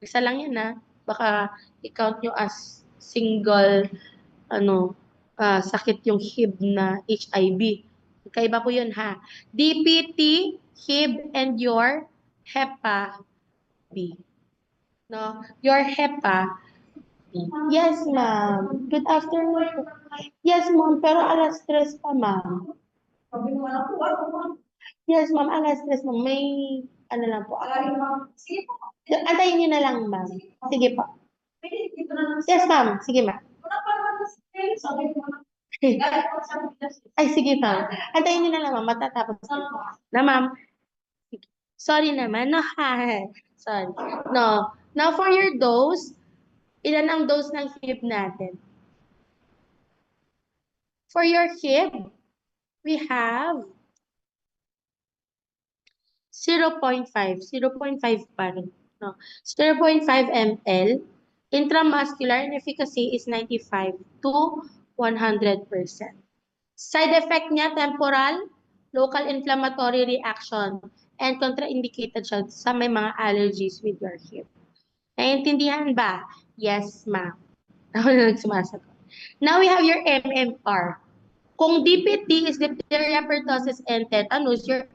isa lang yan baka i-count nyo as single sakit yung Hib na HIV. Kaiba po yun ha. DPT, Hib, and your Hepa B. No? Your Hepa B. Yes, ma'am. Good afternoon. Yes, ma'am. Pero alas 3 pa, ma'am. Yes, ma'am. Alas 3, ma'am. May lang po. Sige po. Antayin niyo na lang, ma'am. Sige po. Yes, ma'am. Sige, ma'am. Ay, sige, ma'am. Antayin niyo na lang, ma'am. Matatapos na, ma'am. Sorry naman, no? Sorry. No. Now, for your dose, ilan ang dose ng hip natin? For your hip, we have 0.5 pa rin. No? 0.5 ml. Intramuscular and efficacy is 95 to 100%. Side effect niya, temporal, local inflammatory reaction, and contraindicated siya sa may mga allergies with your hip. Naiintindihan ba? Yes, ma'am. Ako na nagsumasagot. Now we have your MMR. Kung DPT is diphtheria, pertussis, and tetanus, your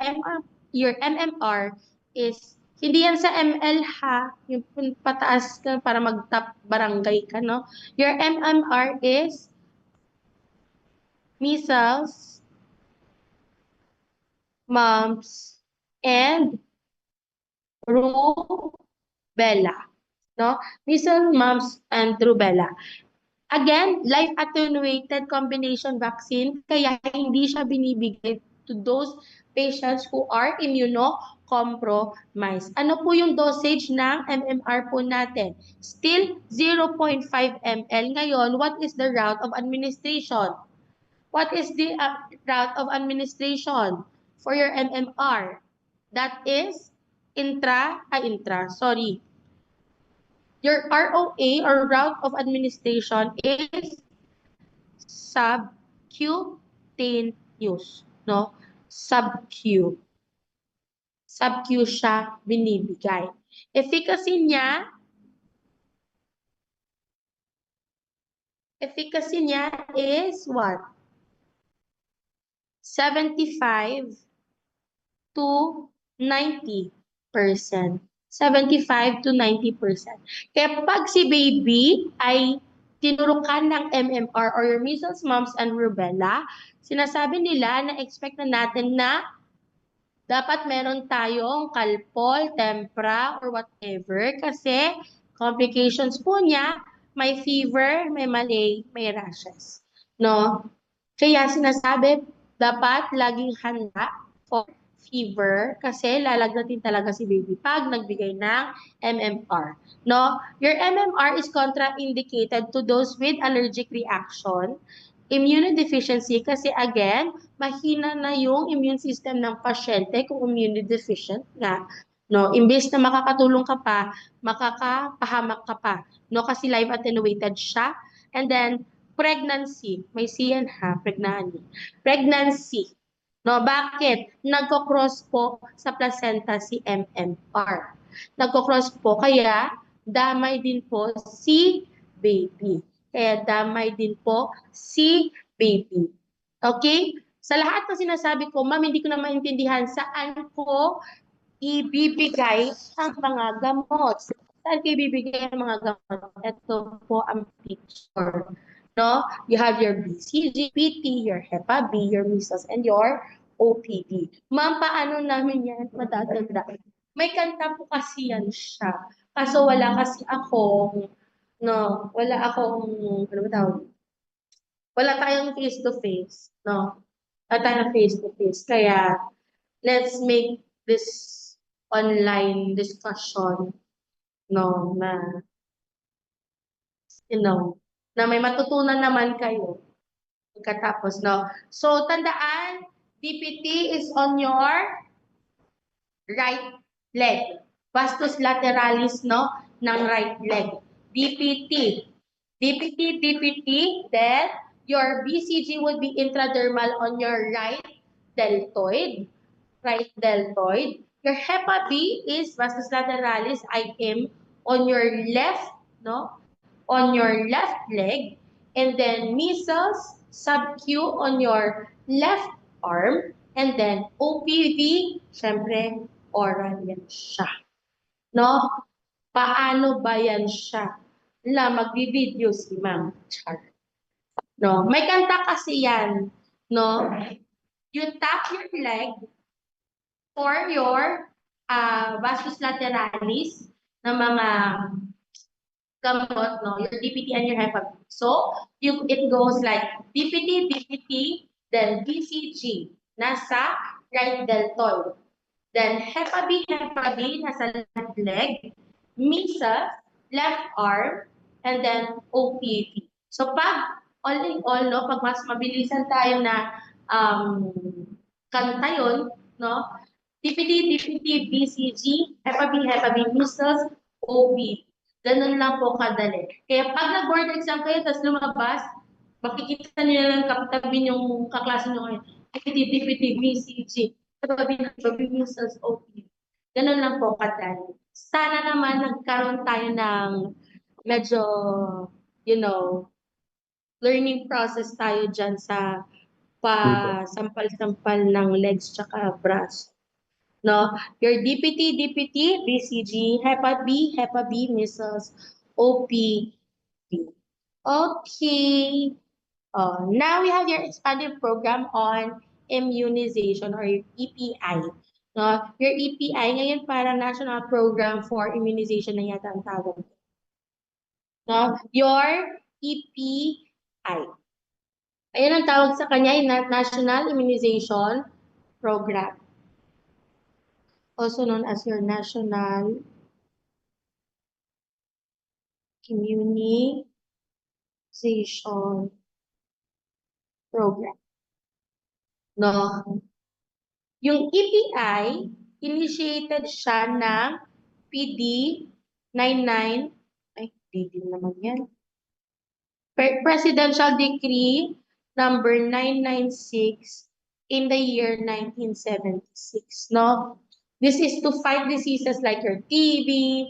MMR is, hindi yan sa ML ha, yung pataas ka para mag-top barangay ka, no? Your MMR is measles, mumps, and rubella, no? Measles, mumps, and rubella. Again, live attenuated combination vaccine, kaya hindi siya binibigay to those patients who are immunocompromised. Ano po yung dosage ng MMR po natin? Still 0.5 ml. Ngayon, what is the route of administration? What is the route of administration for your MMR? That is Your ROA or route of administration is subcutaneous, no? Subcu. Subcu siya binibigay. Efficacy niya is what? 75 to 90%. 75 to 90%. Kaya pag si baby ay tinurukan ng MMR or your measles, mumps, and rubella, sinasabi nila na expect na natin na dapat meron tayong kalpol, tempra, or whatever kasi complications po niya, may fever, may malay, may rashes. No? Kaya sinasabi, dapat laging handa for fever kasi lalagnatin talaga si baby pag nagbigay ng MMR. No? Your MMR is contraindicated to those with allergic reaction, immunodeficiency kasi again, mahina na yung immune system ng pasyente kung immunodeficient nga. No, imbes na makakatulong ka pa, makakapahamak ka pa. No, kasi live attenuated siya. And then pregnancy, may siyan ha, pregnancy. No, bakit? Nagko-cross po sa placenta si MMR. Nagko-cross po, kaya damay din po si baby. Kaya damay din po si baby. Okay? Sa lahat ng sinasabi ko, ma'am, hindi ko na maintindihan saan ko ibibigay ang mga gamot. Saan ko ibibigay ang mga gamot? Ito po ang picture. No? You have your BCG, PT, your Hepa B, your measles, and your OPD. Ma'am, paano namin yan matatanda? May kanta po kasi yan siya. Kaso wala kasi akong, ano ba tawag? Wala tayong face-to-face, no? Wala tayong face-to-face. Kaya, let's make this online discussion, no, na may matutunan naman kayo pagkatapos, no? So, tandaan, DPT is on your right leg. Vastus lateralis, no, ng right leg. DPT, then your BCG would be intradermal on your right deltoid. Your Hepa B is vastus lateralis IM on your left, no? On your left leg, and then measles sub-Q on your left arm, and then OPV, syempre, oral yan siya. No? Paano ba yan siya? Magbi-video si Ma'am Char. No? May kanta kasi yan. No? You tap your leg for your vastus lateralis na mga gamot, no? Your DPT and your Hepa B. So, it goes like DPT, then BCG, nasa right deltoid. Then Hep B, nasa left leg. Measles, left arm, and then OPV. So pag all in all, no, pag mas mabilisan tayo na kanta yun, no, DPT, BCG, Hep B, measles, OPV. Ganun lang po kadali. Kaya pag nag-board exam kayo, tapos lumabas, makikita niyo lang katabi yung kaklase niyo ngayon. DPT, BCG, Hep B, measles, OPV. Ganun lang po kadali. Sana naman nagkaroon tayo ng medyo, you know, learning process tayo dyan sa pa-sampal-sampal ng legs tsaka braso. No? Your DPT, BCG, Hep B, measles, OPV. Okay. Now we have your expanded program on immunization or EPI. No? Your EPI, ngayon parang National Program for Immunization na yata ang tawag. No? Your EPI. Ayan ang tawag sa kanya, National Immunization Program. Also known as your National Immunization Program. No? Yung EPI, initiated siya ng PD 99, ay, PD naman yan. Presidential Decree number 996 in the year 1976, no? This is to fight diseases like your TB,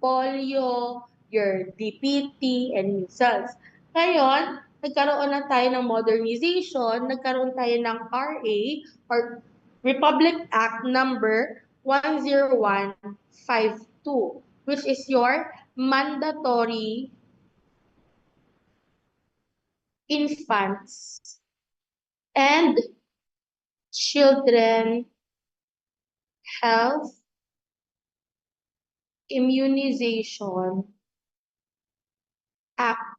polio, your DPT, and measles. Ngayon, nagkaroon na tayo ng modernization, nagkaroon tayo ng RA or Republic Act number 10152, which is your mandatory infants and children health immunization Act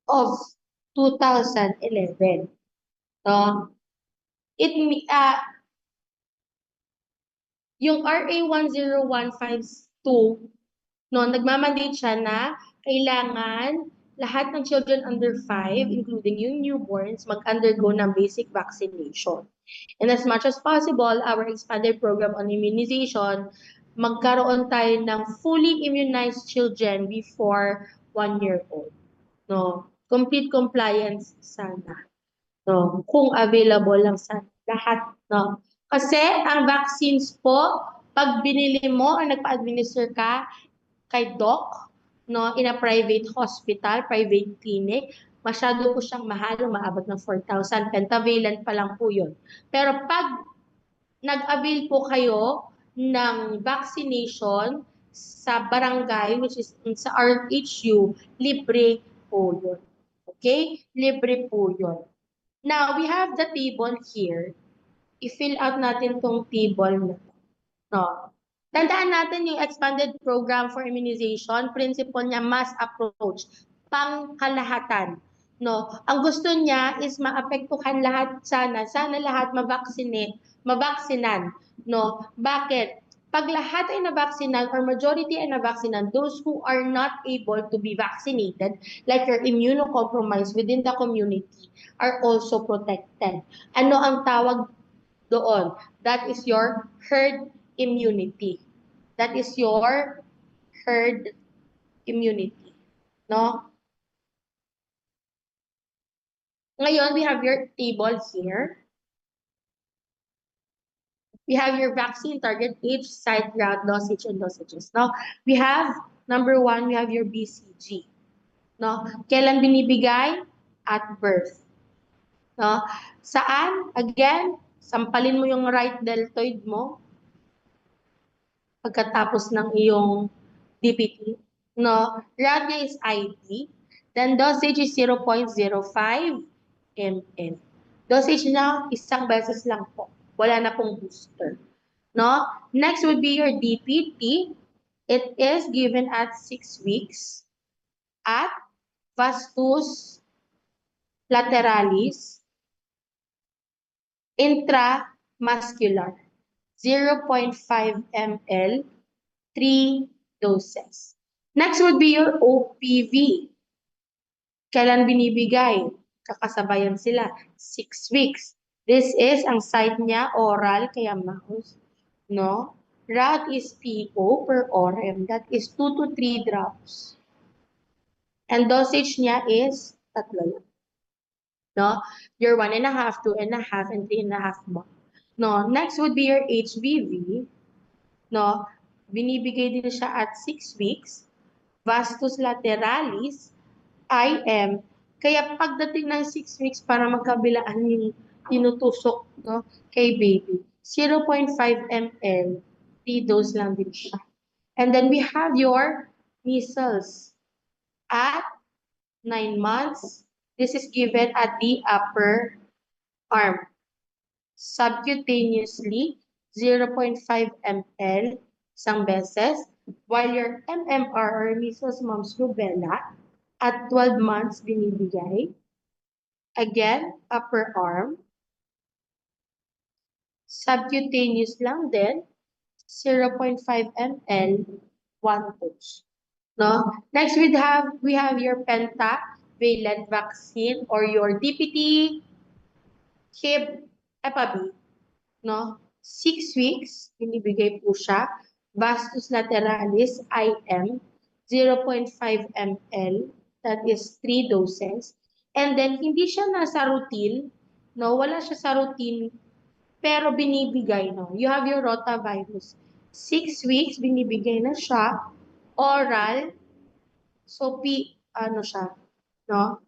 of 2011. So, yung RA 10152, no, nagmamandate siya na kailangan lahat ng children under 5, including yung newborns, mag-undergo ng basic vaccination. And as much as possible, our expanded program on immunization, magkaroon tayo ng fully immunized children before 1 year old. No? Complete compliance sana. No? Kung available lang sa lahat. No? Kasi ang vaccines po, pag binili mo, ang nagpa-administer ka kay doc, no, in a private hospital, private clinic, masyado po siyang mahal, umaabot ng 4,000, pentavalent pa lang po yun. Pero pag nag-avail po kayo ng vaccination sa barangay, which is sa RHU, libre po yun. Okay? Libre po yun. Now, we have the table here. I-fill out natin tong table na to. No? Tandaan natin yung expanded program for immunization, principle niya mass approach, pangkalahatan. No, ang gusto niya is maapektuhan lahat sana lahat mabaksinan. No, bakit? Pag lahat ay nabaksinan or majority ay nabaksinan, those who are not able to be vaccinated, like your immunocompromised within the community, are also protected. Ano ang tawag doon? That is your herd immunity. That is your herd immunity. No? Ngayon, we have your table here. We have your vaccine target age, site, route, dosage, and dosages. Now, we have, number 1, we have your BCG. No? Kailan binibigay? At birth. No? Saan? Again, sampalin mo yung right deltoid mo pagkatapos ng iyong DPT. No? Route niya is ID. Then dosage is 0.05 ml. Dosage na isang beses lang po. Wala na pong booster. No? Next would be your DPT. It is given at 6 weeks at vastus lateralis intramuscular. 0.5 ml, 3 doses. Next would be your OPV. Kailan binibigay? Kakasabayan sila. 6 weeks. This is, ang site niya, oral, kaya mouse. No? Route is PO per RM. That is 2 to 3 drops. And dosage niya is 3 lang. No? Your 1.5, 2.5, and 3.5 months. No? Next would be your HBV. No? Binibigay din siya at 6 weeks. Vastus lateralis, IM. Kaya pagdating ng 6 weeks para magkabilaan yung tinutusok, no, kay baby, 0.5 ml, 3 dose lang din siya. And then we have your measles at 9 months. This is given at the upper arm. Subcutaneously, 0.5 ml, isang beses, while your MMR or measles, mumps, rubella, at 12 months binibigay. Again, upper arm. Subcutaneous lang din, 0.5 ml, 1 dose. No? Next, we have your pentavalent vaccine or your DPT, HIB, EPA-B. No? 6 weeks, binibigay po siya. Vastus lateralis, IM, 0.5 ml, that is 3 doses. And then, hindi siya nasa routine, no? Wala siya sa routine, pero binibigay, no? You have your rotavirus. 6 weeks, binibigay na siya. Oral, so ano siya, no?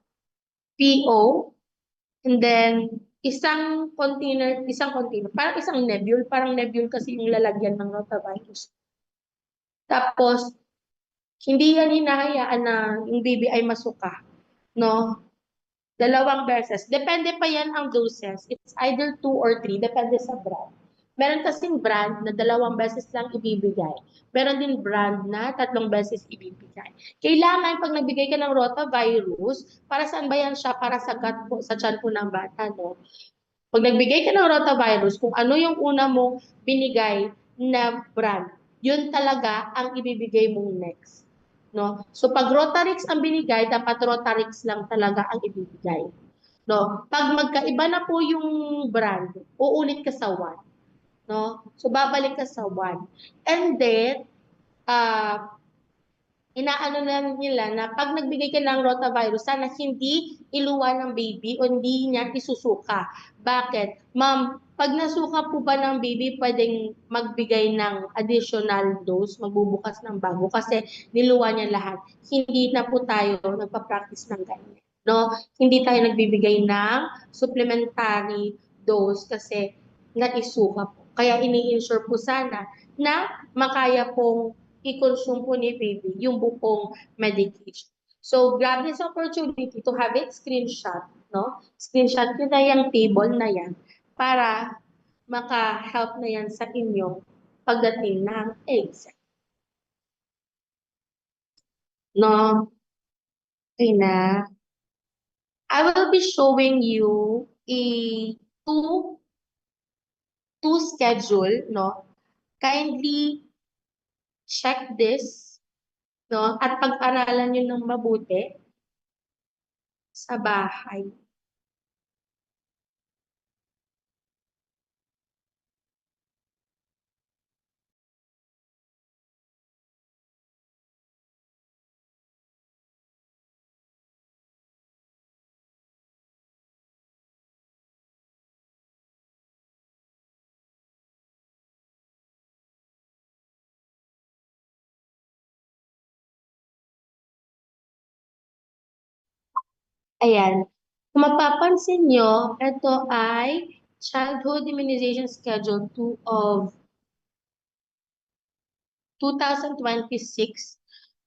PO, and then, isang container, parang nebule kasi yung lalagyan ng rotavirus. Tapos, hindi yan hinahayaan na yung baby ay masuka, no? 2 beses. Depende pa yan ang doses. It's either 2 or 3, depende sa brand. Meron kasing brand na 2 beses lang ibibigay. Meron din brand na 3 beses ibibigay. Kailangan pag nagbigay ka ng rotavirus, para saan ba yan siya? Para sa gut po, sa tiyan po ng bata, no? Pag nagbigay ka ng rotavirus, kung ano yung una mong binigay na brand, yun talaga ang ibibigay mong next. No? So pag Rotarix ang binigay, dapat Rotarix lang talaga ang ibibigay. No? Pag magkaiba na po yung brand, uulit ka sa 1. No? So babalik ka sa 1. And then, inaano na nila na pag nagbigay ka ng rotavirus, sana hindi iluwa ng baby o hindi niya isusuka. Bakit? Ma'am, pag nasuka po ba ng baby, pwedeng magbigay ng additional dose, magbubukas ng bago kasi niluwa niya lahat. Hindi na po tayo nagpa-practice ng ganyan. No? Hindi tayo nagbibigay ng supplementary dose kasi naisuka po. Kaya ini-ensure po sana na makaya pong i-consume po ni baby yung buong medication. So, grab this opportunity to have it screenshot, no? Screenshot nyo na yung table na yan para maka-help na yan sa inyo pagdating ng exam. No? Okay na. I will be showing you a two schedule, no? Kindly check this, no? At pag-aralan nyo ng mabuti sa bahay. Ayan. Kung mapapansin nyo, ito ay Childhood Immunization Schedule 2 of 2026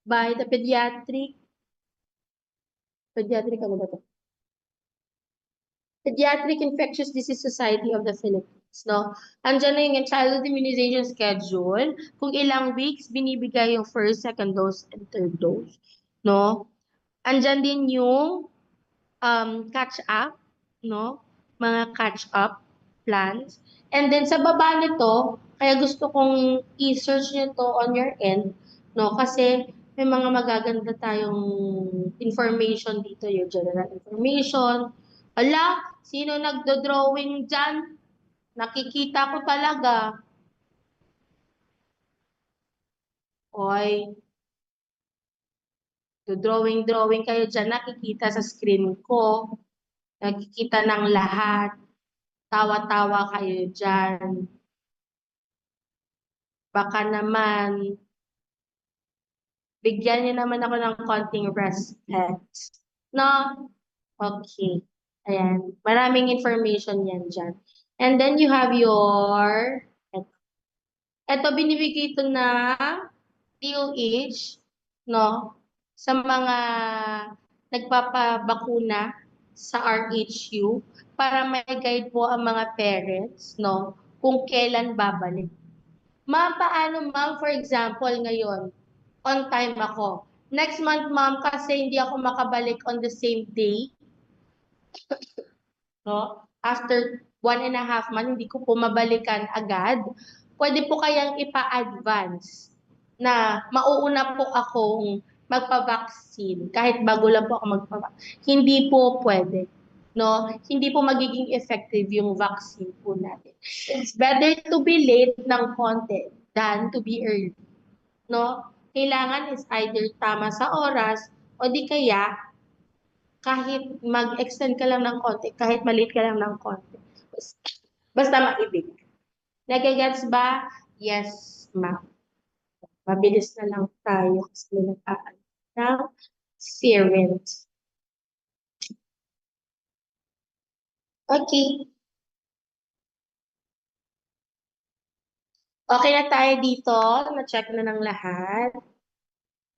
by the Pediatric ano ba to? Pediatric Infectious Disease Society of the Philippines, no? Andiyan na yung Childhood Immunization Schedule, kung ilang weeks binibigay yung first, second dose, and third dose, no? Andiyan din yung catch up, no? Mga catch up plans. And then sa baba nito, Kaya gusto kong i-search nyo to on your end, no? Kasi may mga magaganda tayong information dito, yung general information. Ala, sino nagdo-drawing dyan? Nakikita ko talaga. Oy, drawing kayo dyan, nakikita sa screen ko. Nakikita ng lahat. Tawa-tawa kayo dyan. Baka naman, bigyan niyo naman ako ng konting respect. No? Okay. Ayan. Maraming information yan dyan. And then you have your, ito binibigay ito na DOH, no? Sa mga nagpapabakuna sa RHU para may guide po ang mga parents, no? Kung kailan babalik. Ma'am, paano ma'am, for example, ngayon, on time ako. Next month, ma'am, kasi hindi ako makabalik on the same day, no? After 1.5 months, hindi ko po mabalikan agad. Pwede po kayang ipa-advance na mauuna po akong magpa-vaccine kahit bago lang po ako magpa-vaccine. Hindi po pwede. No? Hindi po magiging effective yung vaccine po natin. It's better to be late ng konti than to be early. No? Kailangan is either tama sa oras o di kaya kahit mag-extend ka lang ng konti, kahit maliit ka lang ng konti. Basta maibig. Nagagets ba? Yes, ma'am. Mabilis na lang tayo kasi nag-aan ng parent. Okay. Okay na tayo dito. Na-check na ng lahat.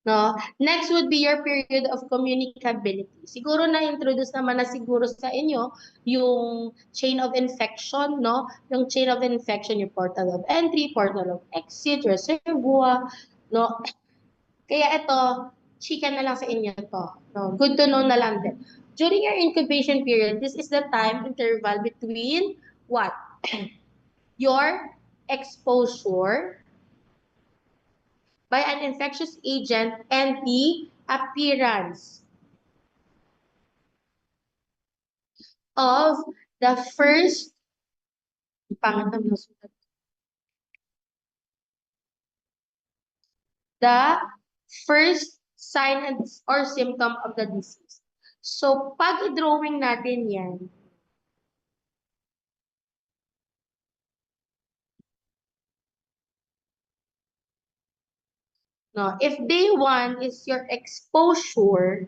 No? Next would be your period of communicability. Siguro na-introduce naman na siguro sa inyo yung chain of infection, no? Yung chain of infection, yung portal of entry, portal of exit, reservoir, no? Kaya ito, chika na lang sa inyo to. No? Good to know na lang din. During your incubation period, this is the time interval between what? Your exposure by an infectious agent and the appearance of the first the first sign or symptom of the disease. So, pag i-drawing natin yan, no, if day 1 is your exposure,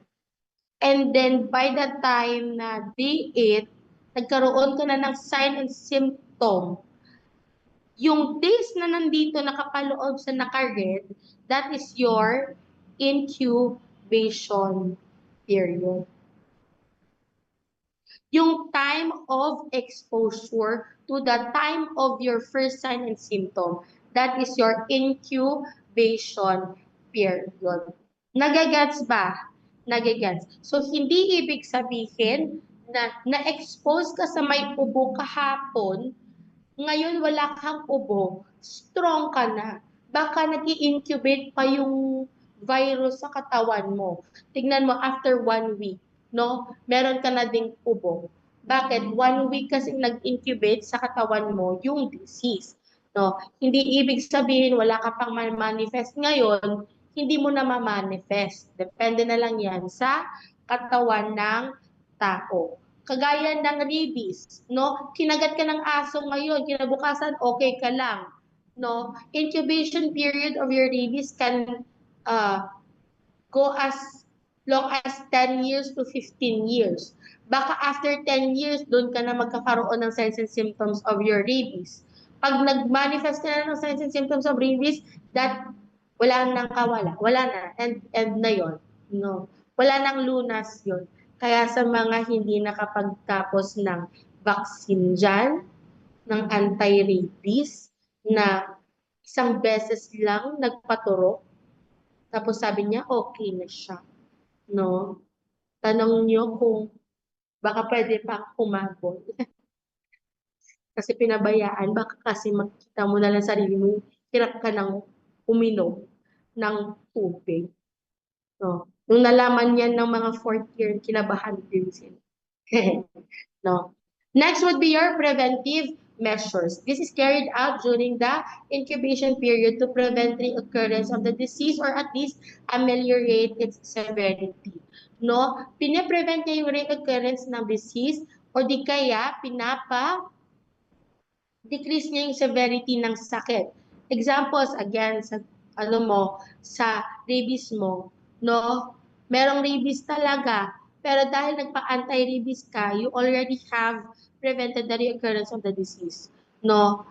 and then by the time na day 8, nagkaroon ka na ng sign and symptom, yung days na nandito nakapaloob sa naka-red, that is your incubation period. Yung time of exposure to the time of your first sign and symptom, that is your incubation period. Nagagets ba? Nagagets. So, hindi ibig sabihin na na-expose ka sa may ubo kahapon, ngayon wala kang ubo, strong ka na. Baka nag-i-incubate pa yung virus sa katawan mo. Tignan mo, after 1 week, no? Meron ka na ding ubo. Bakit? 1 week kasi nag-incubate sa katawan mo yung disease. No? Hindi ibig sabihin wala ka pang manifest ngayon, hindi mo na ma-manifest. Depende na lang yan sa katawan ng tao. Kagaya ng rabies, no? Kinagat ka ng aso ngayon, kinabukasan okay ka lang, no? Incubation period of your rabies can go as long as 10 years to 15 years. Baka after 10 years, doon ka na magkakaroon ng signs and symptoms of your rabies. Pag nag-manifest ka na ng signs and symptoms of rabies, that wala nang kawala. Wala na. And na yon. No? Wala nang lunas yon. Kaya sa mga hindi nakapagtapos ng vaccine dyan, ng anti-rabies, na isang beses lang nagpaturo, tapos sabi niya, okay na siya. No? Tanong niyo kung baka pwede pa humabol. kasi pinabayaan, baka kasi makita mo na lang sarili mo, hirap ka ng uminom ng tubig. No? Nung nalaman yan ng mga fourth year, kinabahan din sila. No? Next would be your preventive measures. This is carried out during the incubation period to prevent reoccurrence of the disease or at least ameliorate its severity. No? Pinaprevent niya yung reoccurrence ng disease o di kaya decrease niya yung severity ng sakit. Examples, again, sa sa rabies mo, no? Merong rabies talaga, pero dahil nagpa-anti-rabies ka, you already have prevented the reoccurrence of the disease, no?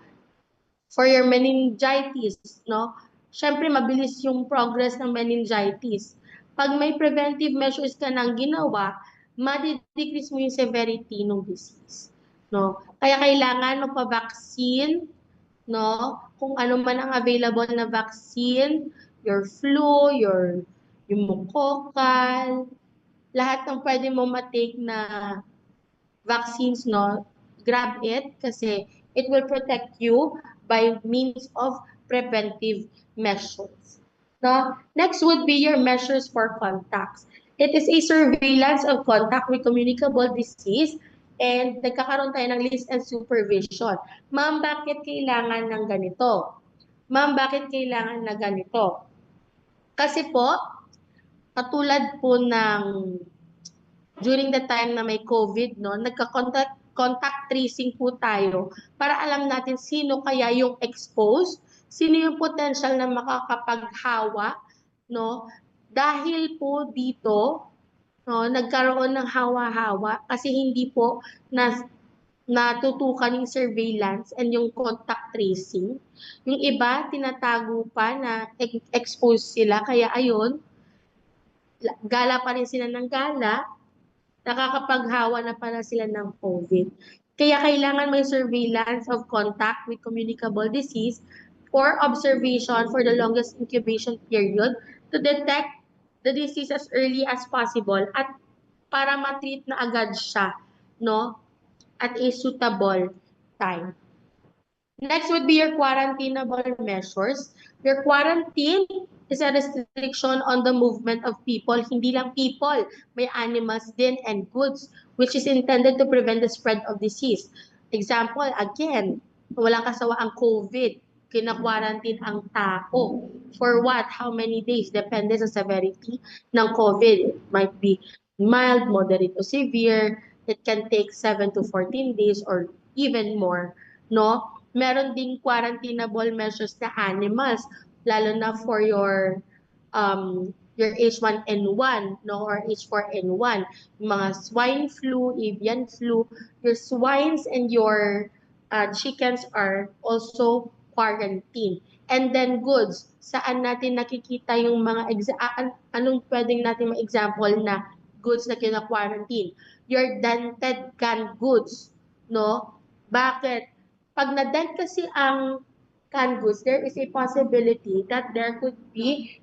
For your meningitis, no? Syempre, mabilis yung progress ng meningitis. Pag may preventive measures ka nang ginawa, ma-decrease mo yung severity ng disease, no? Kaya kailangan magpa-vaccine, no? Kung ano man ang available na vaccine, your flu, your pneumococcal, lahat ng pwede mo matake na vaccines, no? Grab it kasi it will protect you by means of preventive measures. No? Next would be your measures for contacts. It is a surveillance of contact with communicable disease and nagkakaroon tayo ng list and supervision. Ma'am, bakit kailangan ng ganito? Ma'am, bakit kailangan na ganito? Kasi po, katulad po ng during the time na may COVID, no, contact tracing po tayo para alam natin sino kaya yung exposed, sino yung potential na makakapaghawa, no? Dahil po dito, no, nagkaroon ng hawa-hawa kasi hindi po natutukan yung surveillance and yung contact tracing. Yung iba, tinatago pa na exposed sila, kaya ayun, gala pa rin sila ng gala, nakakapaghawa na pala sila ng COVID. Kaya kailangan may surveillance of contact with communicable disease for observation for the longest incubation period to detect the disease as early as possible at para matreat na agad siya, no? At a suitable time. Next would be your quarantinable measures. Your quarantine is a restriction on the movement of people. Hindi lang people, may animals din and goods, which is intended to prevent the spread of disease. Example, again, walang kasawa ang COVID, kina-quarantine ang tao. For what? How many days? Depende sa severity ng COVID. It might be mild, moderate, or severe. It can take 7 to 14 days or even more, no? Meron ding quarantinable measures na animals, lalo na for your H1N1, no, or H4N1, yung mga swine flu, avian flu, your swines and your chickens are also quarantined. And then goods, saan natin nakikita yung mga anong pwedeng natin ma-example na goods na kina-quarantine? Your dented canned goods, no? Bakit? Pag na-dent kasi ang canned goods, there is a possibility that there could be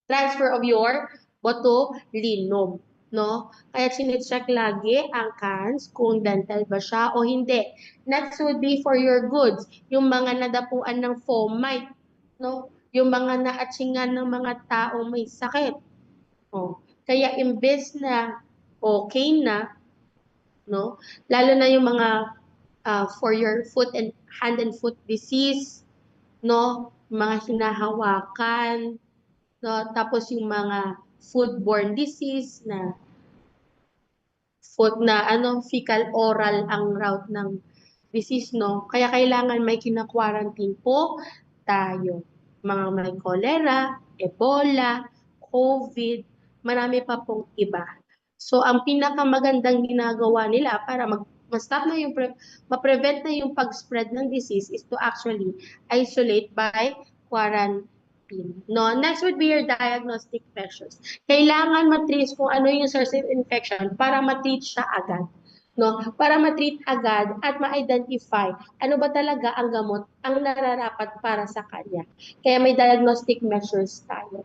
transfer of your botulinum, no? Kaya sine-check lagi ang cans kung dental ba siya o hindi. Next would be for your goods, yung mga nadapuan ng fomite, no? Yung mga naatsingan ng mga taong may sakit. Oh. Kaya imbes na okay na, no? Lalo na yung mga for your hand and foot disease, no? Mga hinahawakan, no? Tapos yung mga foodborne disease na fecal oral ang route ng disease, no? Kaya kailangan may kina-quarantine po tayo. Mga may cholera, Ebola, COVID, marami pa pong iba. So, ang pinakamagandang ginagawa nila para ma-stop na ma-prevent na yung pag-spread ng disease is to actually isolate by quarantine. No? Next would be your diagnostic measures. Kailangan matrace kung ano yung source of infection para matreat siya agad. No? Para matreat agad at ma-identify ano ba talaga ang gamot ang nararapat para sa kanya. Kaya may diagnostic measures tayo.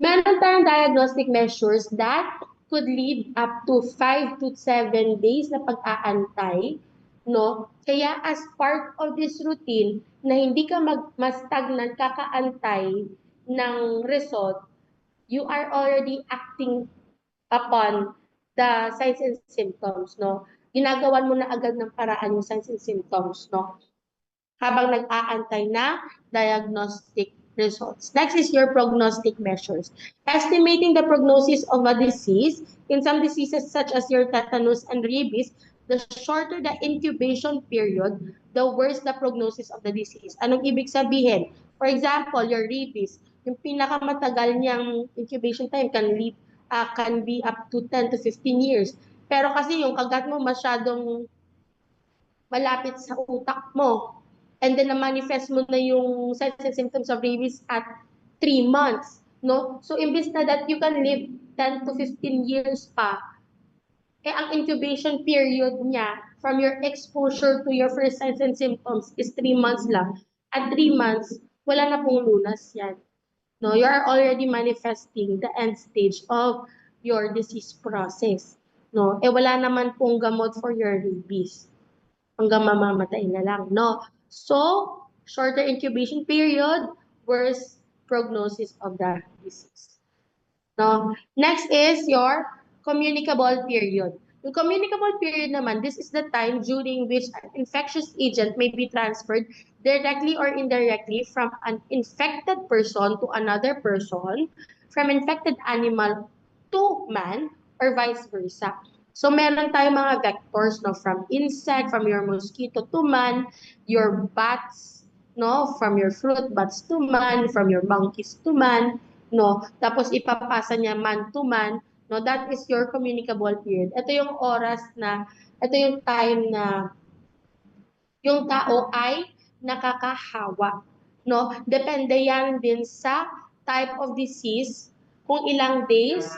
Meron tayong diagnostic measures that could lead up to 5 to 7 days na pag-aantay, no? Kaya as part of this routine, na hindi ka mas-stagnant, kakaantay ng result, you are already acting upon the signs and symptoms, no? Ginagawan mo na agad ng paraan yung signs and symptoms, no? Habang nag-aantay na diagnostic results. Next is your prognostic measures. Estimating the prognosis of a disease. In some diseases such as your tetanus and rabies, the shorter the incubation period, the worse the prognosis of the disease. Anong ibig sabihin? For example, your rabies, yung pinakamatagal niyang incubation time can be up to 10 to 15 years. Pero kasi yung kagat mo masyadong malapit sa utak mo, and then na-manifest mo na yung signs and symptoms of rabies at 3 months, no? So, imbis na that you can live 10 to 15 years pa, ang incubation period niya from your exposure to your first signs and symptoms is 3 months lang. At 3 months, wala na pong lunas yan. No, you are already manifesting the end stage of your disease process. No, wala naman pong gamot for your rabies. Hanggang mamamatay na lang, no? So, shorter incubation period, worse prognosis of the disease. No? Next is your communicable period. Yung communicable period naman, this is the time during which an infectious agent may be transferred directly or indirectly from an infected person to another person, from infected animal to man, or vice versa. So meron tayong mga vectors, no, from insect, from your mosquito to man, your bats, no, from your fruit bats to man, from your monkeys to man, no, tapos ipapasa niya man to man, no, that is your communicable period. Ito yung ito yung time na yung tao ay nakakahawa, no? Depende yan din sa type of disease, kung ilang days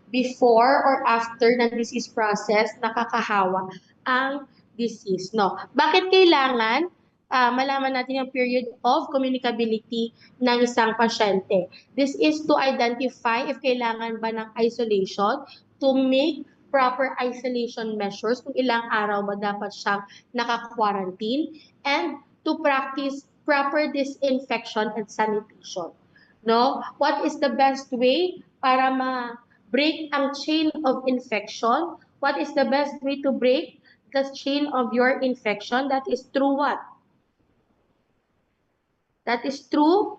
before or after ng disease process nakakahawa ang disease, no? Bakit kailangan malaman natin yung period of communicability ng isang pasyente? This is to identify if kailangan ba ng isolation, to make proper isolation measures, kung ilang araw ba dapat siyang naka-quarantine, and to practice proper disinfection and sanitation. No? What is the best way para ma-break ang chain of infection? What is the best way to break the chain of your infection? That is through what? That is through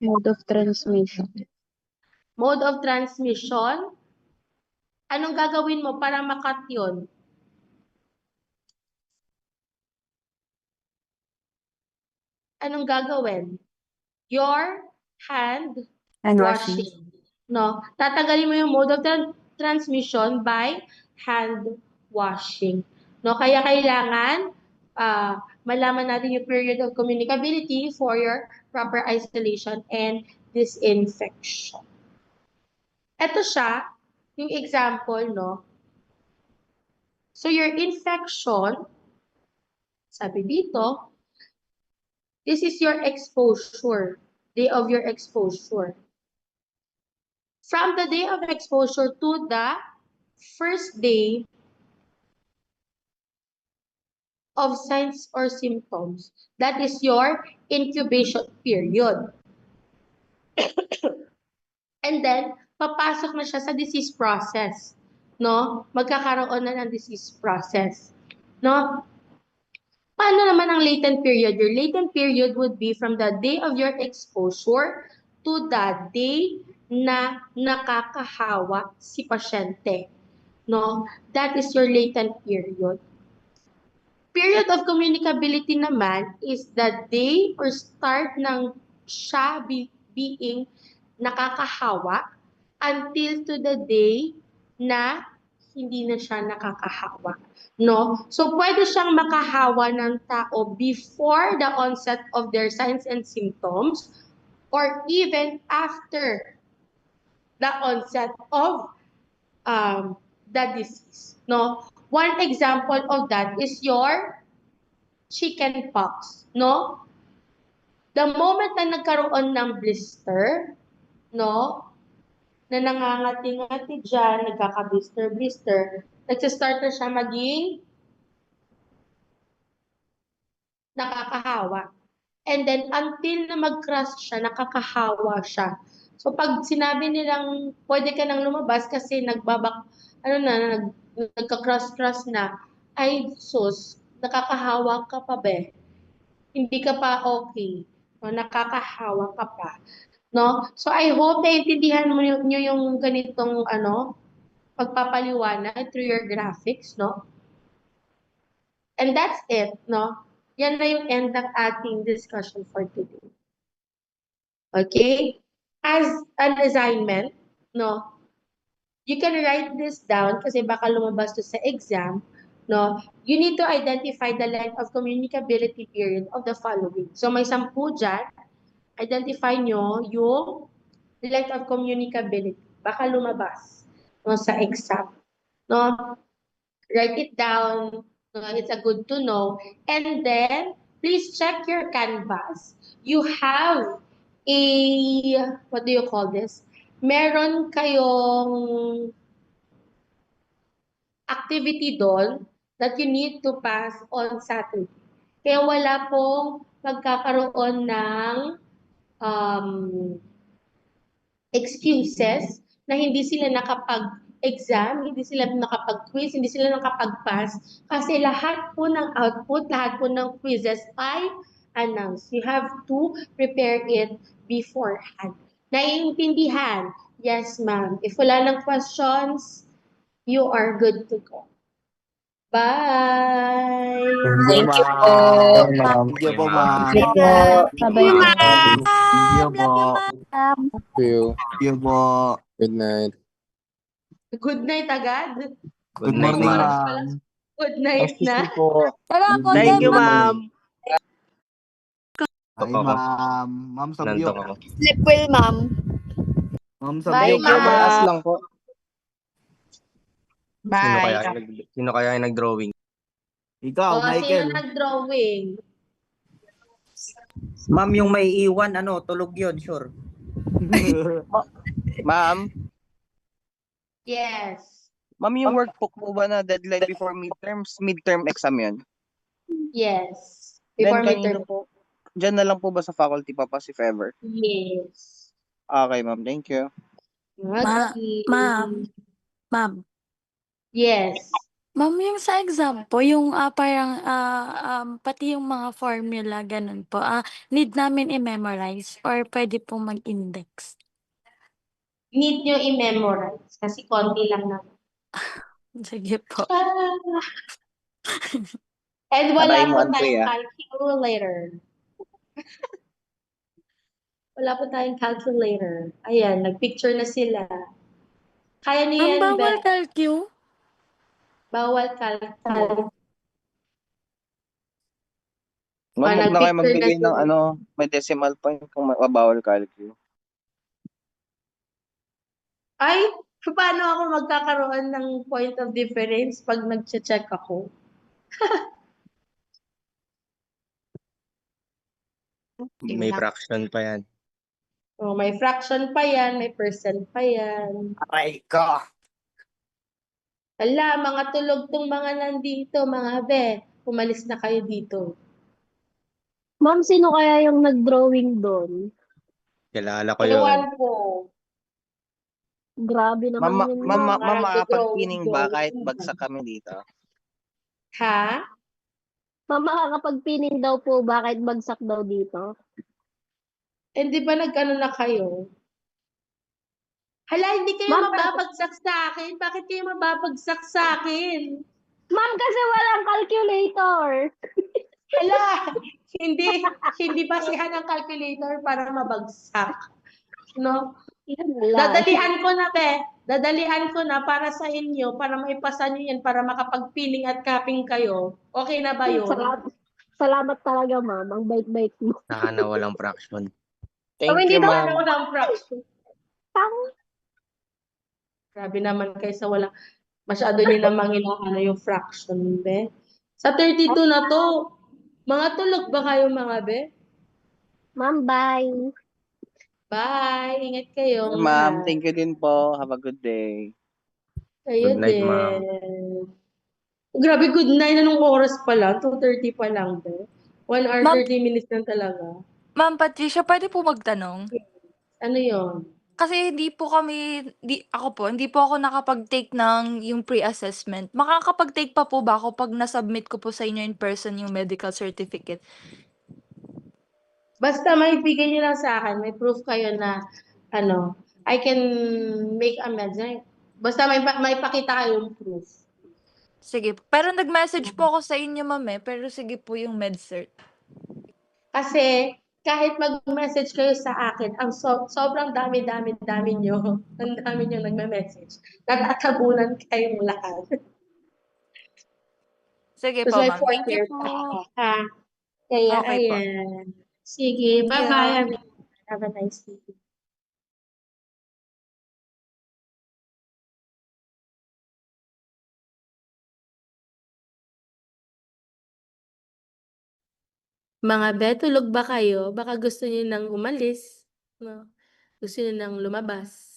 Mode of transmission. mode of transmission. Anong gagawin mo para makat yun? Anong gagawin? Your hand And washing. No? Tatagalin mo yung mode of transmission by hand washing. No? Kaya kailangan malaman natin yung period of communicability for your proper isolation and disinfection. Ito siya, yung example, no? So your infection, sabi dito, this is your exposure, day of your exposure. From the day of exposure to the first day of signs or symptoms, that is your incubation period. And then, papasok na siya sa disease process. No? Magkakaroon na ng disease process. No? Paano naman ang latent period? Your latent period would be from the day of your exposure to the day na nakakahawa si pasyente. No? That is your latent period. Period of communicability naman is the day or start ng siya being nakakahawa until to the day na hindi na siya nakakahawa. No? So, pwede siyang makahawa ng tao before the onset of their signs and symptoms or even after the onset of the disease. No? One example of that is your chicken pox. No? The moment na nagkaroon ng blister, no? na nangangati-ngati dyan, nagkaka-blister-blister, nagsistart na siya maging nakakahawa. And then, until na mag-crush siya, nakakahawa siya. So, pag sinabi nilang pwede ka nang lumabas kasi nagka-crush-crush na, ay, sus, nakakahawa ka pa, be. Hindi ka pa okay. No, nakakahawa ka pa. No? So, I hope naiintindihan mo nyo yung ganitong, pagpapaliwanag through your graphics, no? And that's it, no? Yan na yung end ng ating discussion for today. Okay? As an assignment, no? You can write this down kasi baka lumabas to sa exam, no? You need to identify the length of communicability period of the following. So may 10 dyan. Identify nyo yung length of communicability. Baka lumabas, no, sa exam. No? Write it down. It's a good to know. And then, please check your canvas. You have a, what do you call this? Meron kayong activity doon that you need to pass on Saturday. Kaya wala pong magkakaroon ng um, excuses na hindi sila nakapag-exam, hindi sila nakapag-quiz, hindi sila nakapag-pass kasi lahat po ng output, lahat po ng quizzes ay announced. You have to prepare it beforehand. Naiintindihan? Yes, ma'am. If wala ng questions, you are good to go. Bye! Thank you po. Ma'am. Thank you po, ma'am. Thank you. Bye-bye po. Thank you po. Thank you. Thank you po. Good night. Good night agad. Good morning, Oras pa ma'am. lang. Good night na. Thank you, ma'am. Ay, ma'am. Ma'am Sabyo. Nandun ako. Sleep well, ma'am. Ma'am Bye, Sabyo. ma'am. Mataas lang po. Bye. Sino kaya yung nag-drawing? Ikaw, O, sino Michael. nag-drawing? Ma'am, yung may iwan, tulog yun, sure. Ma'am, Yes. yung workbook po ba na deadline before midterms? Midterm exam yun? Yes. Then, Before kanino midterm. po? Diyan na lang po ba sa faculty papas if ever? Yes. Okay, ma'am. Thank you. Okay. Ma'am. Yes. Ma'am, yung sa exam po, yung parang pati yung mga formula, ganun po, need namin i-memorize or pwede pong mag-index. Need nyo i-memorize kasi konti lang naman. Sige po. And wala Tarayin mo, po Antoy, tayong ah. calculator. Wala po tayong calculator. Ayan, nagpicture na sila. Kaya niyo Ma'am, yan, bawal Beth. calcu? Bawal calculator. Ma'am, huwag na kayo nagpicture na magbigay ng sila. may decimal point kung mabawal calculate. Ay, paano ako magkakaroon ng point of difference pag nag-check ako? May fraction pa yan. Oh, may fraction pa yan, may percent pa yan. Aray ka. Hala, mga tulog tong mga nandito, mga be. Umalis na kayo dito. Ma'am, sino kaya yung nag-drawing doon? Kilala ko yun. Ewan ko. Grabe naman Ma'am, yun, ma'am, ma'am. ma'am, makakapagpining ba Nag-drawing. kahit bagsak kami dito? Ha? Ma'am, makakapagpining daw po, bakit bagsak daw dito? Eh, di ba nag-ano na kayo? Hala, hindi kayo Ma'am, mababagsak sa akin. Bakit kayo mababagsak sa akin? Ma'am, kasi walang calculator. Hala, hindi basihan ang calculator para mabagsak. No? Yan lang. Dadalihan ko na, be. Dadalihan ko na para sa inyo, para maipasa nyo yan, para makapagpiling at capping kayo. Okay na ba yun? Salamat talaga, ma'am. Ang bait-bait mo. Sana walang fraction. Oh, Thank hindi you, naman ma'am. ako ng fraction. Tang- Grabe naman kaysa wala. Masyado nyo namang inaano yung fraction, be. Sa 32 na to, mga tulog ba kayo, mga be? Ma'am, bye. Bye! Ingat kayong Ma'am, lahat. thank you din po. Have a good day. Kayo Good night, ma'am. din. Grabe, good night. Anong oras pa lang? 2:30 pa lang, be. 1 hour, Ma'am, 30 minutes lang talaga. Ma'am Patricia, pwede po magtanong? Ano yon? Kasi hindi po ako nakapag-take ng yung pre-assessment. Makakapag-take pa po ba ako pag nasubmit ko po sa inyo in person yung medical certificate? Basta may bigay niyo lang sa akin, may proof kayo na, I can make amends. Basta may pakita kayong proof. Sige. Pero nag-message po ako sa inyo, ma'am pero sige po yung med-cert. Kasi, kahit mag-message kayo sa akin, sobrang dami nyo. Ang dami nyo nagme-message. Natatabunan kayong lahat. Sige Because po, may ma'am. 4 Thank you years po. ako, ha? Kaya, Okay po. ayan. Sige, Thank you. bye-bye everyone. Have a nice day. Mga be, tulog ba kayo? Baka gusto niyo nang umalis, no? Gusto niyo nang lumabas.